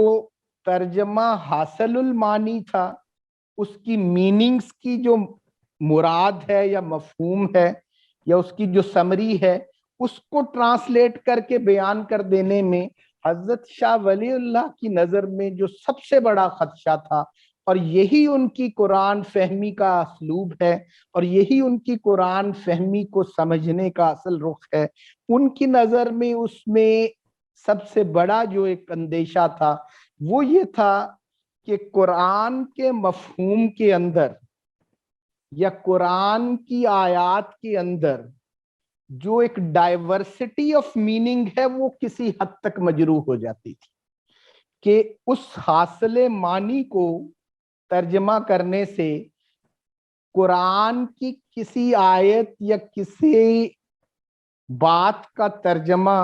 ترجمہ حاصل المانی تھا، اس کی میننگز کی جو مراد ہے یا مفہوم ہے یا اس کی جو سمری ہے، اس کو ٹرانسلیٹ کر کے بیان کر دینے میں حضرت شاہ ولی اللہ کی نظر میں جو سب سے بڑا خدشہ تھا، اور یہی ان کی قرآن فہمی کا اسلوب ہے، اور یہی ان کی قرآن فہمی کو سمجھنے کا اصل رخ ہے، ان کی نظر میں اس میں سب سے بڑا جو ایک اندیشہ تھا وہ یہ تھا کہ قرآن کے مفہوم کے اندر یا قرآن کی آیات کے اندر جو ایک ڈائیورسٹی آف میننگ ہے وہ کسی حد تک مجروح ہو جاتی تھی، کہ اس حاصل معنی کو ترجمہ کرنے سے قرآن کی کسی آیت یا کسی بات کا ترجمہ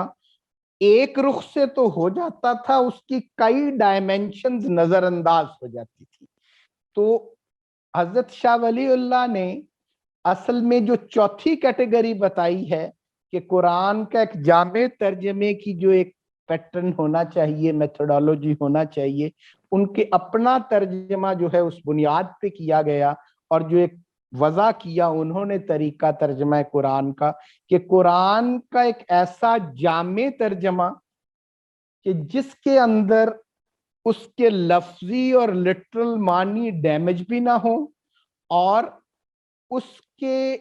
ایک رخ سے تو ہو جاتا تھا، اس کی کئی ڈائمینشنز نظر انداز ہو جاتی تھی۔ تو حضرت شاہ ولی اللہ نے اصل میں جو چوتھی کیٹیگری بتائی ہے کہ قرآن کا ایک جامع ترجمے کی جو ایک پیٹرن ہونا چاہیے، میتھڈالوجی ہونا چاہیے، ان کے اپنا ترجمہ جو ہے اس بنیاد پہ کیا گیا، اور جو ایک وضع کیا انہوں نے طریقہ ترجمہ قرآن کا، کہ قرآن کا ایک ایسا جامع ترجمہ کہ جس کے اندر اس کے لفظی اور لٹرل معنی ڈیمیج بھی نہ ہو، اور اس کے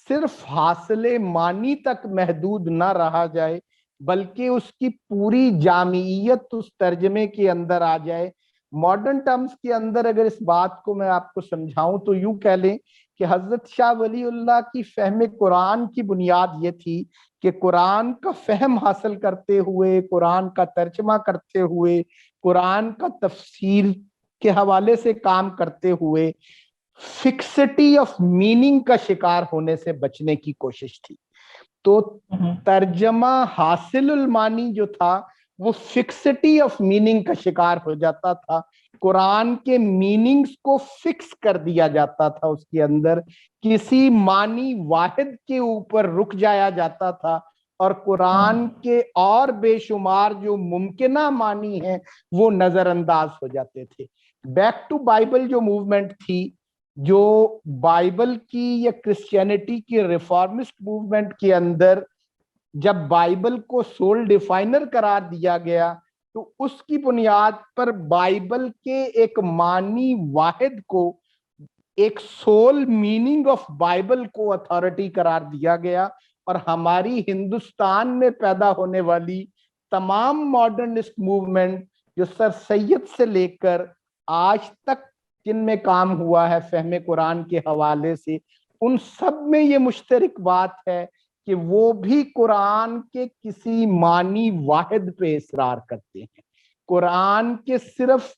صرف حاصل معنی تک محدود نہ رہا جائے، بلکہ اس کی پوری جامعیت اس ترجمے کے اندر آ جائے۔ ماڈرن ٹرمز کے اندر اگر اس بات کو میں آپ کو سمجھاؤں تو یوں کہہ لیں کہ حضرت شاہ ولی اللہ کی فہم قرآن کی بنیاد یہ تھی کہ قرآن کا فہم حاصل کرتے ہوئے، قرآن کا ترجمہ کرتے ہوئے، قرآن کا تفسیر کے حوالے سے کام کرتے ہوئے فکسٹی آف میننگ کا شکار ہونے سے بچنے کی کوشش تھی۔ تو ترجمہ حاصل المانی جو تھا وہ فکسٹی آف میننگ کا شکار ہو جاتا تھا، قرآن کے میننگز کو فکس کر دیا جاتا تھا، اس کے اندر کسی معنی واحد کے اوپر رک جایا جاتا تھا، اور قرآن کے اور بے شمار جو ممکنہ معنی ہیں وہ نظر انداز ہو جاتے تھے۔ بیک ٹو بائبل جو موومنٹ تھی، جو بائبل کی یا کرسچینٹی کی ریفارمسٹ موومنٹ کے اندر جب بائبل کو سول ڈیفائنر قرار دیا گیا تو اس کی بنیاد پر بائبل کے ایک معنی واحد کو، ایک سول میننگ آف بائبل کو اتھارٹی قرار دیا گیا، اور ہماری ہندوستان میں پیدا ہونے والی تمام ماڈرنسٹ موومنٹ جو سر سید سے لے کر آج تک جن میں کام ہوا ہے فہم قرآن کے حوالے سے، ان سب میں یہ مشترک بات ہے کہ وہ بھی قرآن کے کسی معنی واحد پہ اصرار کرتے ہیں، قرآن کے صرف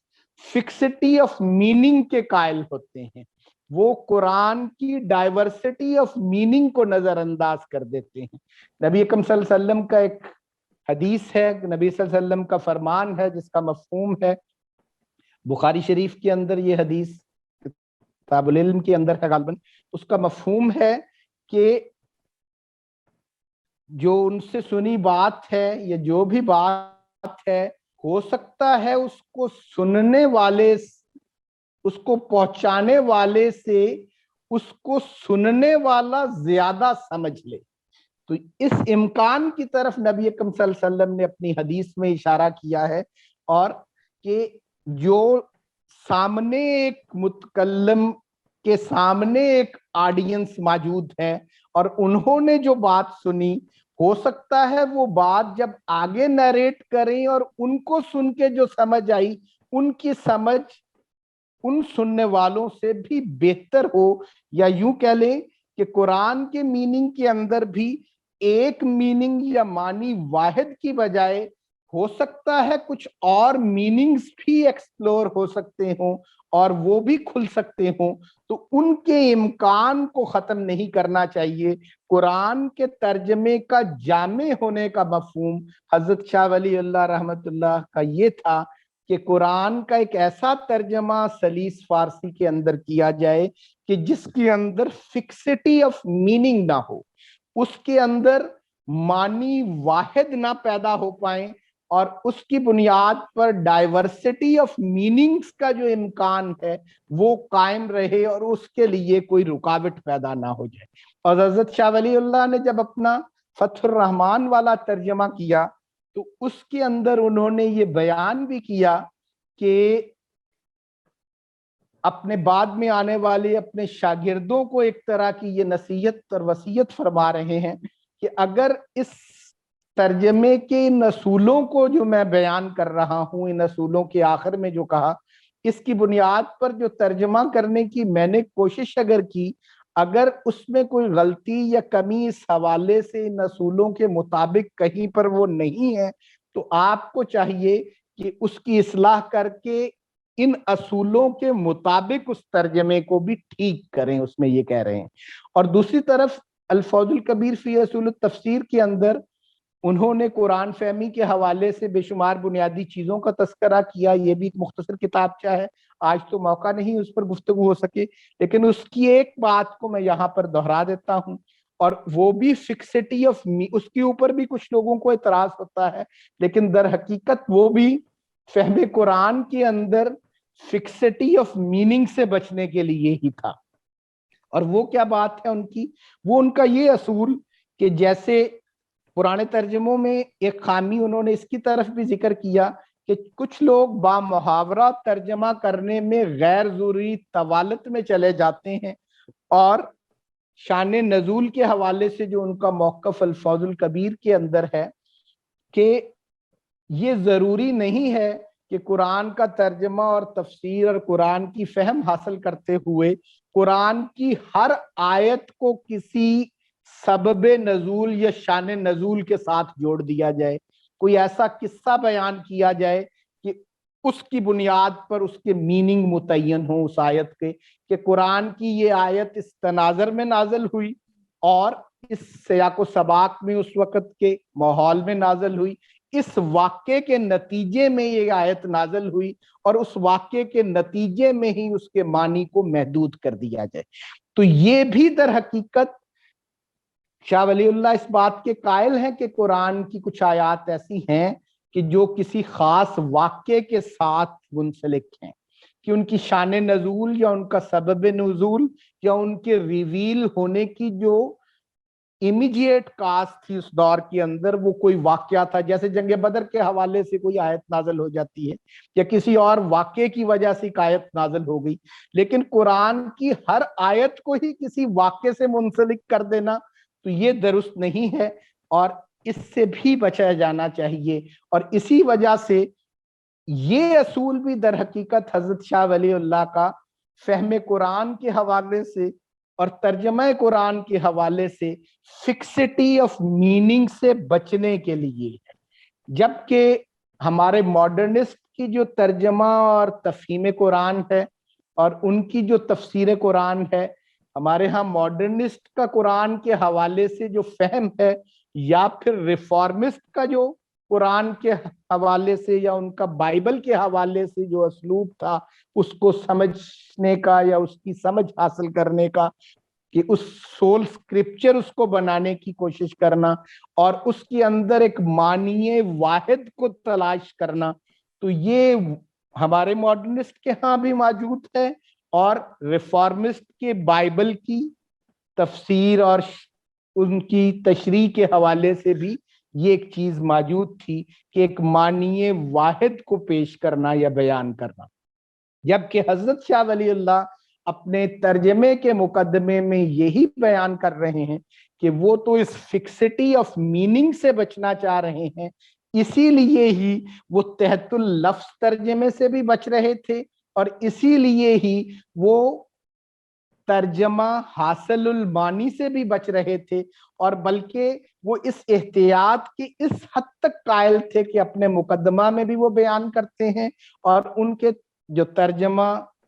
فکسٹی آف میننگ کے قائل ہوتے ہیں، وہ قرآن کی ڈائیورسٹی آف میننگ کو نظر انداز کر دیتے ہیں۔ نبی اکرم صلی اللہ علیہ وسلم کا ایک حدیث ہے، نبی صلی اللہ علیہ وسلم کا فرمان ہے جس کا مفہوم ہے، بخاری شریف کے اندر یہ حدیث کتاب العلم کے اندر ہے غالباً، اس کا مفہوم ہے کہ جو ان سے سنی بات ہے یا جو بھی بات ہے، ہو سکتا ہے اس کو سننے والے، اس کو پہنچانے والے سے اس کو سننے والا زیادہ سمجھ لے۔ تو اس امکان کی طرف نبی اکرم صلی اللہ علیہ وسلم نے اپنی حدیث میں اشارہ کیا ہے، اور کہ جو سامنے ایک متکلم کے سامنے ایک آڈینس موجود ہے اور انہوں نے جو بات سنی، ہو سکتا ہے وہ بات جب آگے نیریٹ کریں اور ان کو سن کے جو سمجھ آئی، ان کی سمجھ ان سننے والوں سے بھی بہتر ہو، یا یوں کہہ لیں کہ قرآن کے میننگ کے اندر بھی ایک میننگ یا معنی واحد کی بجائے ہو سکتا ہے کچھ اور میننگز بھی ایکسپلور ہو سکتے ہوں، اور وہ بھی کھل سکتے ہوں تو ان کے امکان کو ختم نہیں کرنا چاہیے۔ قرآن کے ترجمے کا جامع ہونے کا مفہوم حضرت شاہ ولی اللہ رحمت اللہ کا یہ تھا کہ قرآن کا ایک ایسا ترجمہ سلیس فارسی کے اندر کیا جائے کہ جس کے اندر فکسٹی آف میننگ نہ ہو، اس کے اندر معنی واحد نہ پیدا ہو پائیں، اور اس کی بنیاد پر ڈائیورسٹی آف میننگز کا جو امکان ہے وہ قائم رہے اور اس کے لیے کوئی رکاوٹ پیدا نہ ہو جائے۔ اور حضرت شاہ ولی اللہ نے جب اپنا فتح الرحمن والا ترجمہ کیا تو اس کے اندر انہوں نے یہ بیان بھی کیا کہ اپنے بعد میں آنے والے اپنے شاگردوں کو ایک طرح کی یہ نصیحت اور وصیت فرما رہے ہیں کہ اگر اس ترجمے کے ان اصولوں کو جو میں بیان کر رہا ہوں، ان اصولوں کے آخر میں جو کہا، اس کی بنیاد پر جو ترجمہ کرنے کی میں نے کوشش اگر کی، اگر اس میں کوئی غلطی یا کمی اس حوالے سے ان اصولوں کے مطابق کہیں پر وہ نہیں ہے تو آپ کو چاہیے کہ اس کی اصلاح کر کے ان اصولوں کے مطابق اس ترجمے کو بھی ٹھیک کریں، اس میں یہ کہہ رہے ہیں۔ اور دوسری طرف الفوز الکبیر فی اصول التفسیر کے اندر انہوں نے قرآن فہمی کے حوالے سے بے شمار بنیادی چیزوں کا تذکرہ کیا۔ یہ بھی ایک مختصر کتابچہ ہے، آج تو موقع نہیں اس پر گفتگو ہو سکے، لیکن اس کی ایک بات کو میں یہاں پر دہرا دیتا ہوں، اور وہ بھی فکسٹی آف اس کے اوپر بھی کچھ لوگوں کو اعتراض ہوتا ہے، لیکن در حقیقت وہ بھی فہم قرآن کے اندر فکسٹی آف میننگ سے بچنے کے لیے ہی تھا۔ اور وہ کیا بات ہے ان کی؟ وہ ان کا یہ اصول کہ جیسے پرانے ترجموں میں ایک خامی انہوں نے اس کی طرف بھی ذکر کیا کہ کچھ لوگ با محاورہ ترجمہ کرنے میں غیر ضروری طوالت میں چلے جاتے ہیں، اور شان نزول کے حوالے سے جو ان کا موقف الفوز الکبیر کے اندر ہے کہ یہ ضروری نہیں ہے کہ قرآن کا ترجمہ اور تفسیر اور قرآن کی فہم حاصل کرتے ہوئے قرآن کی ہر آیت کو کسی سبب نزول یا شان نزول کے ساتھ جوڑ دیا جائے، کوئی ایسا قصہ بیان کیا جائے کہ اس کی بنیاد پر اس کے میننگ متعین ہوں اس آیت کے، کہ قرآن کی یہ آیت اس تناظر میں نازل ہوئی اور اس سیاق و سباق میں اس وقت کے ماحول میں نازل ہوئی، اس واقعے کے نتیجے میں یہ آیت نازل ہوئی، اور اس واقعے کے نتیجے میں ہی اس کے معنی کو محدود کر دیا جائے۔ تو یہ بھی در حقیقت شاہ ولی اللہ اس بات کے قائل ہیں کہ قرآن کی کچھ آیات ایسی ہیں کہ جو کسی خاص واقعے کے ساتھ منسلک ہیں، کہ ان کی شان نزول یا ان کا سبب نزول یا ان کے ریویل ہونے کی جو امیڈیٹ کاز تھی اس دور کے اندر، وہ کوئی واقعہ تھا، جیسے جنگ بدر کے حوالے سے کوئی آیت نازل ہو جاتی ہے یا کسی اور واقعے کی وجہ سے ایک آیت نازل ہو گئی، لیکن قرآن کی ہر آیت کو ہی کسی واقعے سے منسلک کر دینا تو یہ درست نہیں ہے، اور اس سے بھی بچا جانا چاہیے۔ اور اسی وجہ سے یہ اصول بھی در حقیقت حضرت شاہ ولی اللہ کا فہم قرآن کے حوالے سے اور ترجمہ قرآن کے حوالے سے فکسٹی آف میننگ سے بچنے کے لیے ہے، جبکہ ہمارے ماڈرنسٹ کی جو ترجمہ اور تفہیم قرآن ہے اور ان کی جو تفسیر قرآن ہے، ہمارے ہاں ماڈرنسٹ کا قرآن کے حوالے سے جو فہم ہے یا پھر ریفارمسٹ کا جو قرآن کے حوالے سے یا ان کا بائبل کے حوالے سے جو اسلوب تھا اس کو سمجھنے کا یا اس کی سمجھ حاصل کرنے کا، کہ اس سول سکرپچر اس کو بنانے کی کوشش کرنا اور اس کے اندر ایک معنی واحد کو تلاش کرنا، تو یہ ہمارے ماڈرنسٹ کے ہاں بھی موجود ہے، اور ریفارمسٹ کے بائبل کی تفسیر اور ان کی تشریح کے حوالے سے بھی یہ ایک چیز موجود تھی کہ ایک معنی واحد کو پیش کرنا یا بیان کرنا، جبکہ حضرت شاہ ولی اللہ اپنے ترجمے کے مقدمے میں یہی بیان کر رہے ہیں کہ وہ تو اس فکسٹی آف میننگ سے بچنا چاہ رہے ہیں، اسی لیے ہی وہ تحت اللفظ ترجمے سے بھی بچ رہے تھے، اور اسی لیے ہی وہ ترجمہ حاصل المانی سے بھی بچ رہے تھے، اور بلکہ وہ اس احتیاط کی اس حد تک قائل تھے کہ اپنے مقدمہ میں بھی وہ بیان کرتے ہیں، اور ان کے جو ترجمہ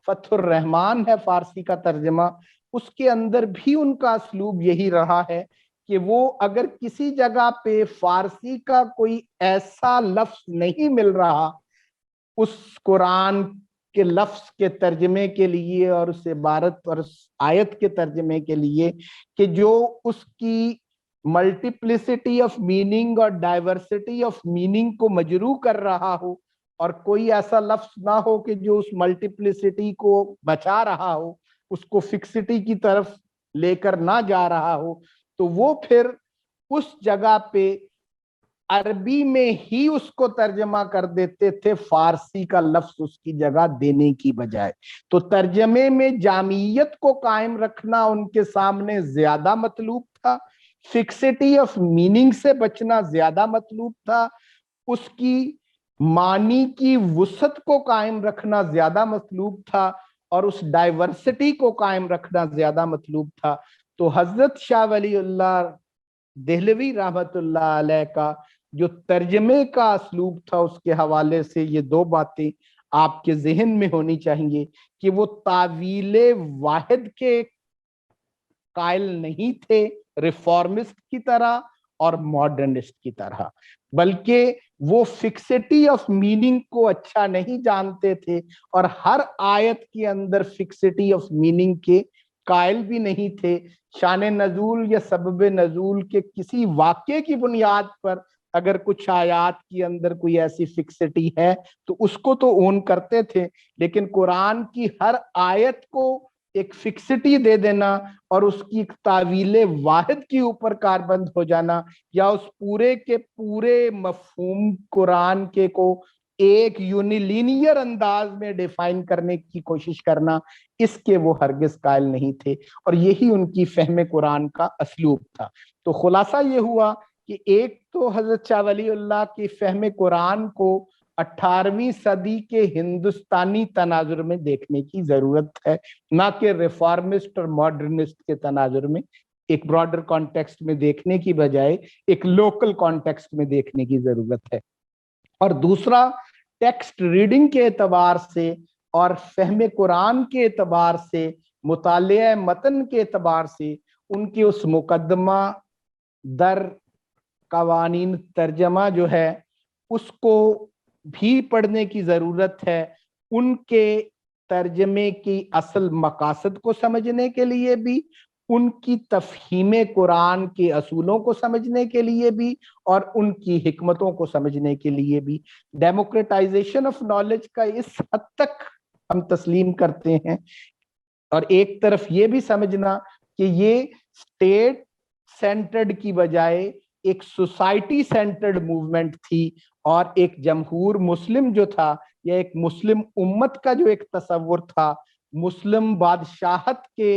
فتح الرحمان ہے فارسی کا ترجمہ، اس کے اندر بھی ان کا اسلوب یہی رہا ہے کہ وہ اگر کسی جگہ پہ فارسی کا کوئی ایسا لفظ نہیں مل رہا اس قرآن کے لفظ کے ترجمے کے لیے اور اس عبارت اور اس آیت کے ترجمے کے لیے کہ جو اس کی ملٹیپلسٹی آف میننگ اور ڈائیورسٹی آف میننگ کو مجروح کر رہا ہو، اور کوئی ایسا لفظ نہ ہو کہ جو اس ملٹیپلسٹی کو بچا رہا ہو، اس کو فکسٹی کی طرف لے کر نہ جا رہا ہو، تو وہ پھر اس جگہ پہ عربی میں ہی اس کو ترجمہ کر دیتے تھے فارسی کا لفظ اس کی جگہ دینے کی بجائے۔ تو ترجمے میں جامعیت کو قائم رکھنا ان کے سامنے زیادہ مطلوب تھا، فکسٹی آف میننگ سے بچنا زیادہ مطلوب تھا، اس کی معنی کی وسعت کو قائم رکھنا زیادہ مطلوب تھا، اور اس ڈائیورسٹی کو قائم رکھنا زیادہ مطلوب تھا۔ تو حضرت شاہ ولی اللہ دہلوی رحمت اللہ علیہ کا جو ترجمے کا اسلوب تھا، اس کے حوالے سے یہ دو باتیں آپ کے ذہن میں ہونی چاہیے کہ وہ تعویل واحد کے قائل نہیں تھے ریفارمسٹ کی طرح اور ماڈرنسٹ کی طرح، بلکہ وہ فکسٹی آف میننگ کو اچھا نہیں جانتے تھے اور ہر آیت کے اندر فکسٹی آف میننگ کے قائل بھی نہیں تھے۔ شان نزول یا سبب نزول کے کسی واقعے کی بنیاد پر اگر کچھ آیات کے اندر کوئی ایسی فکسٹی ہے تو اس کو تو اون کرتے تھے، لیکن قرآن کی ہر آیت کو ایک فکسٹی دے دینا اور اس کی ایک تعویل واحد کے اوپر کاربند ہو جانا، یا اس پورے کے پورے مفہوم قرآن کے کو ایک یونیلینئر انداز میں ڈیفائن کرنے کی کوشش کرنا، اس کے وہ ہرگز قائل نہیں تھے، اور یہی ان کی فہم قرآن کا اسلوب تھا۔ تو خلاصہ یہ ہوا کہ ایک تو حضرت شاہ ولی اللہ کی فہم قرآن کو 18ویں صدی کے ہندوستانی تناظر میں دیکھنے کی ضرورت ہے، نہ کہ ریفارمسٹ اور ماڈرنسٹ کے تناظر میں، ایک براڈر کانٹیکسٹ میں دیکھنے کی بجائے ایک لوکل کانٹیکسٹ میں دیکھنے کی ضرورت ہے۔ اور دوسرا، ٹیکسٹ ریڈنگ کے اعتبار سے اور فہم قرآن کے اعتبار سے، مطالعہ متن کے اعتبار سے، ان کے اس مقدمہ در قوانین ترجمہ جو ہے اس کو بھی پڑھنے کی ضرورت ہے، ان کے ترجمے کی اصل مقاصد کو سمجھنے کے لیے بھی، ان کی تفہیم قرآن کے اصولوں کو سمجھنے کے لیے بھی، اور ان کی حکمتوں کو سمجھنے کے لیے بھی۔ ڈیموکریٹائزیشن آف نالج کا اس حد تک ہم تسلیم کرتے ہیں، اور ایک طرف یہ بھی سمجھنا کہ یہ اسٹیٹ سینٹرڈ کی بجائے ایک سوسائٹی سینٹرڈ موومنٹ تھی، اور ایک جمہور مسلم جو تھا یا ایک مسلم امت کا جو ایک تصور تھا، مسلم بادشاہت کے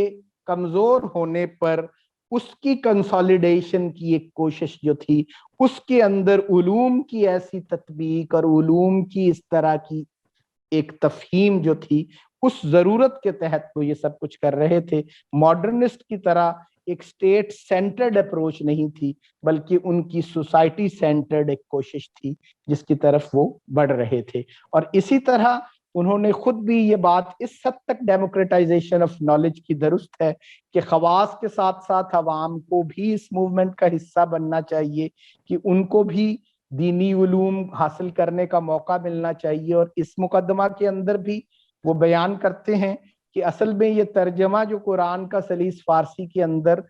کمزور ہونے پر اس کی کنسالیڈیشن کی ایک کوشش جو تھی، اس کے اندر علوم کی ایسی تطبیق اور علوم کی اس طرح کی ایک تفہیم جو تھی، اس ضرورت کے تحت وہ یہ سب کچھ کر رہے تھے۔ ماڈرنسٹ کی طرح ایک اسٹیٹ سینٹرڈ اپروچ نہیں تھی، بلکہ ان کی سوسائٹی سینٹرڈ ایک کوشش تھی جس کی طرف وہ بڑھ رہے تھے۔ اور اسی طرح انہوں نے خود بھی یہ بات اس حد تک ڈیموکریٹائزیشن آف نالج کی درست ہے کہ خواص کے ساتھ ساتھ عوام کو بھی اس موومنٹ کا حصہ بننا چاہیے، کہ ان کو بھی دینی علوم حاصل کرنے کا موقع ملنا چاہیے۔ اور اس مقدمہ کے اندر بھی وہ بیان کرتے ہیں کہ اصل میں یہ ترجمہ جو قرآن کا سلیس فارسی کے اندر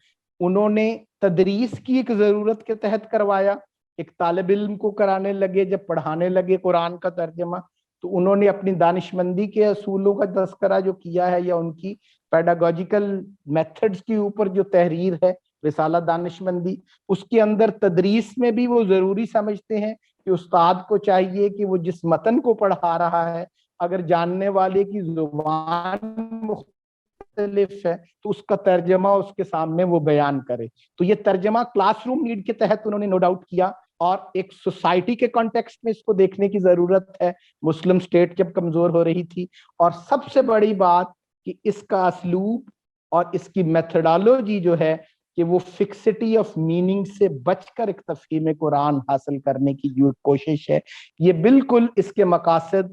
انہوں نے تدریس کی ایک ضرورت کے تحت کروایا، ایک طالب علم کو کرانے لگے، جب پڑھانے لگے قرآن کا ترجمہ، تو انہوں نے اپنی دانش مندی کے اصولوں کا تذکرہ جو کیا ہے، یا ان کی پیڈاگوجیکل میتھڈز کے اوپر جو تحریر ہے رسالہ دانش مندی، اس کے اندر تدریس میں بھی وہ ضروری سمجھتے ہیں کہ استاد کو چاہیے کہ وہ جس متن کو پڑھا رہا ہے، اگر جاننے والے کی زبان مختلف ہے تو اس کا ترجمہ اس کے سامنے وہ بیان کرے۔ تو یہ ترجمہ کلاس روم نیڈ کے تحت انہوں نے نو ڈاؤٹ کیا، اور ایک سوسائٹی کے کانٹیکسٹ میں اس کو دیکھنے کی ضرورت ہے، مسلم سٹیٹ جب کمزور ہو رہی تھی۔ اور سب سے بڑی بات کہ اس کا اسلوب اور اس کی میتھڈالوجی جو ہے کہ وہ فکسٹی آف میننگ سے بچ کر ایک تفہیم قرآن حاصل کرنے کی جو کوشش ہے، یہ بالکل اس کے مقاصد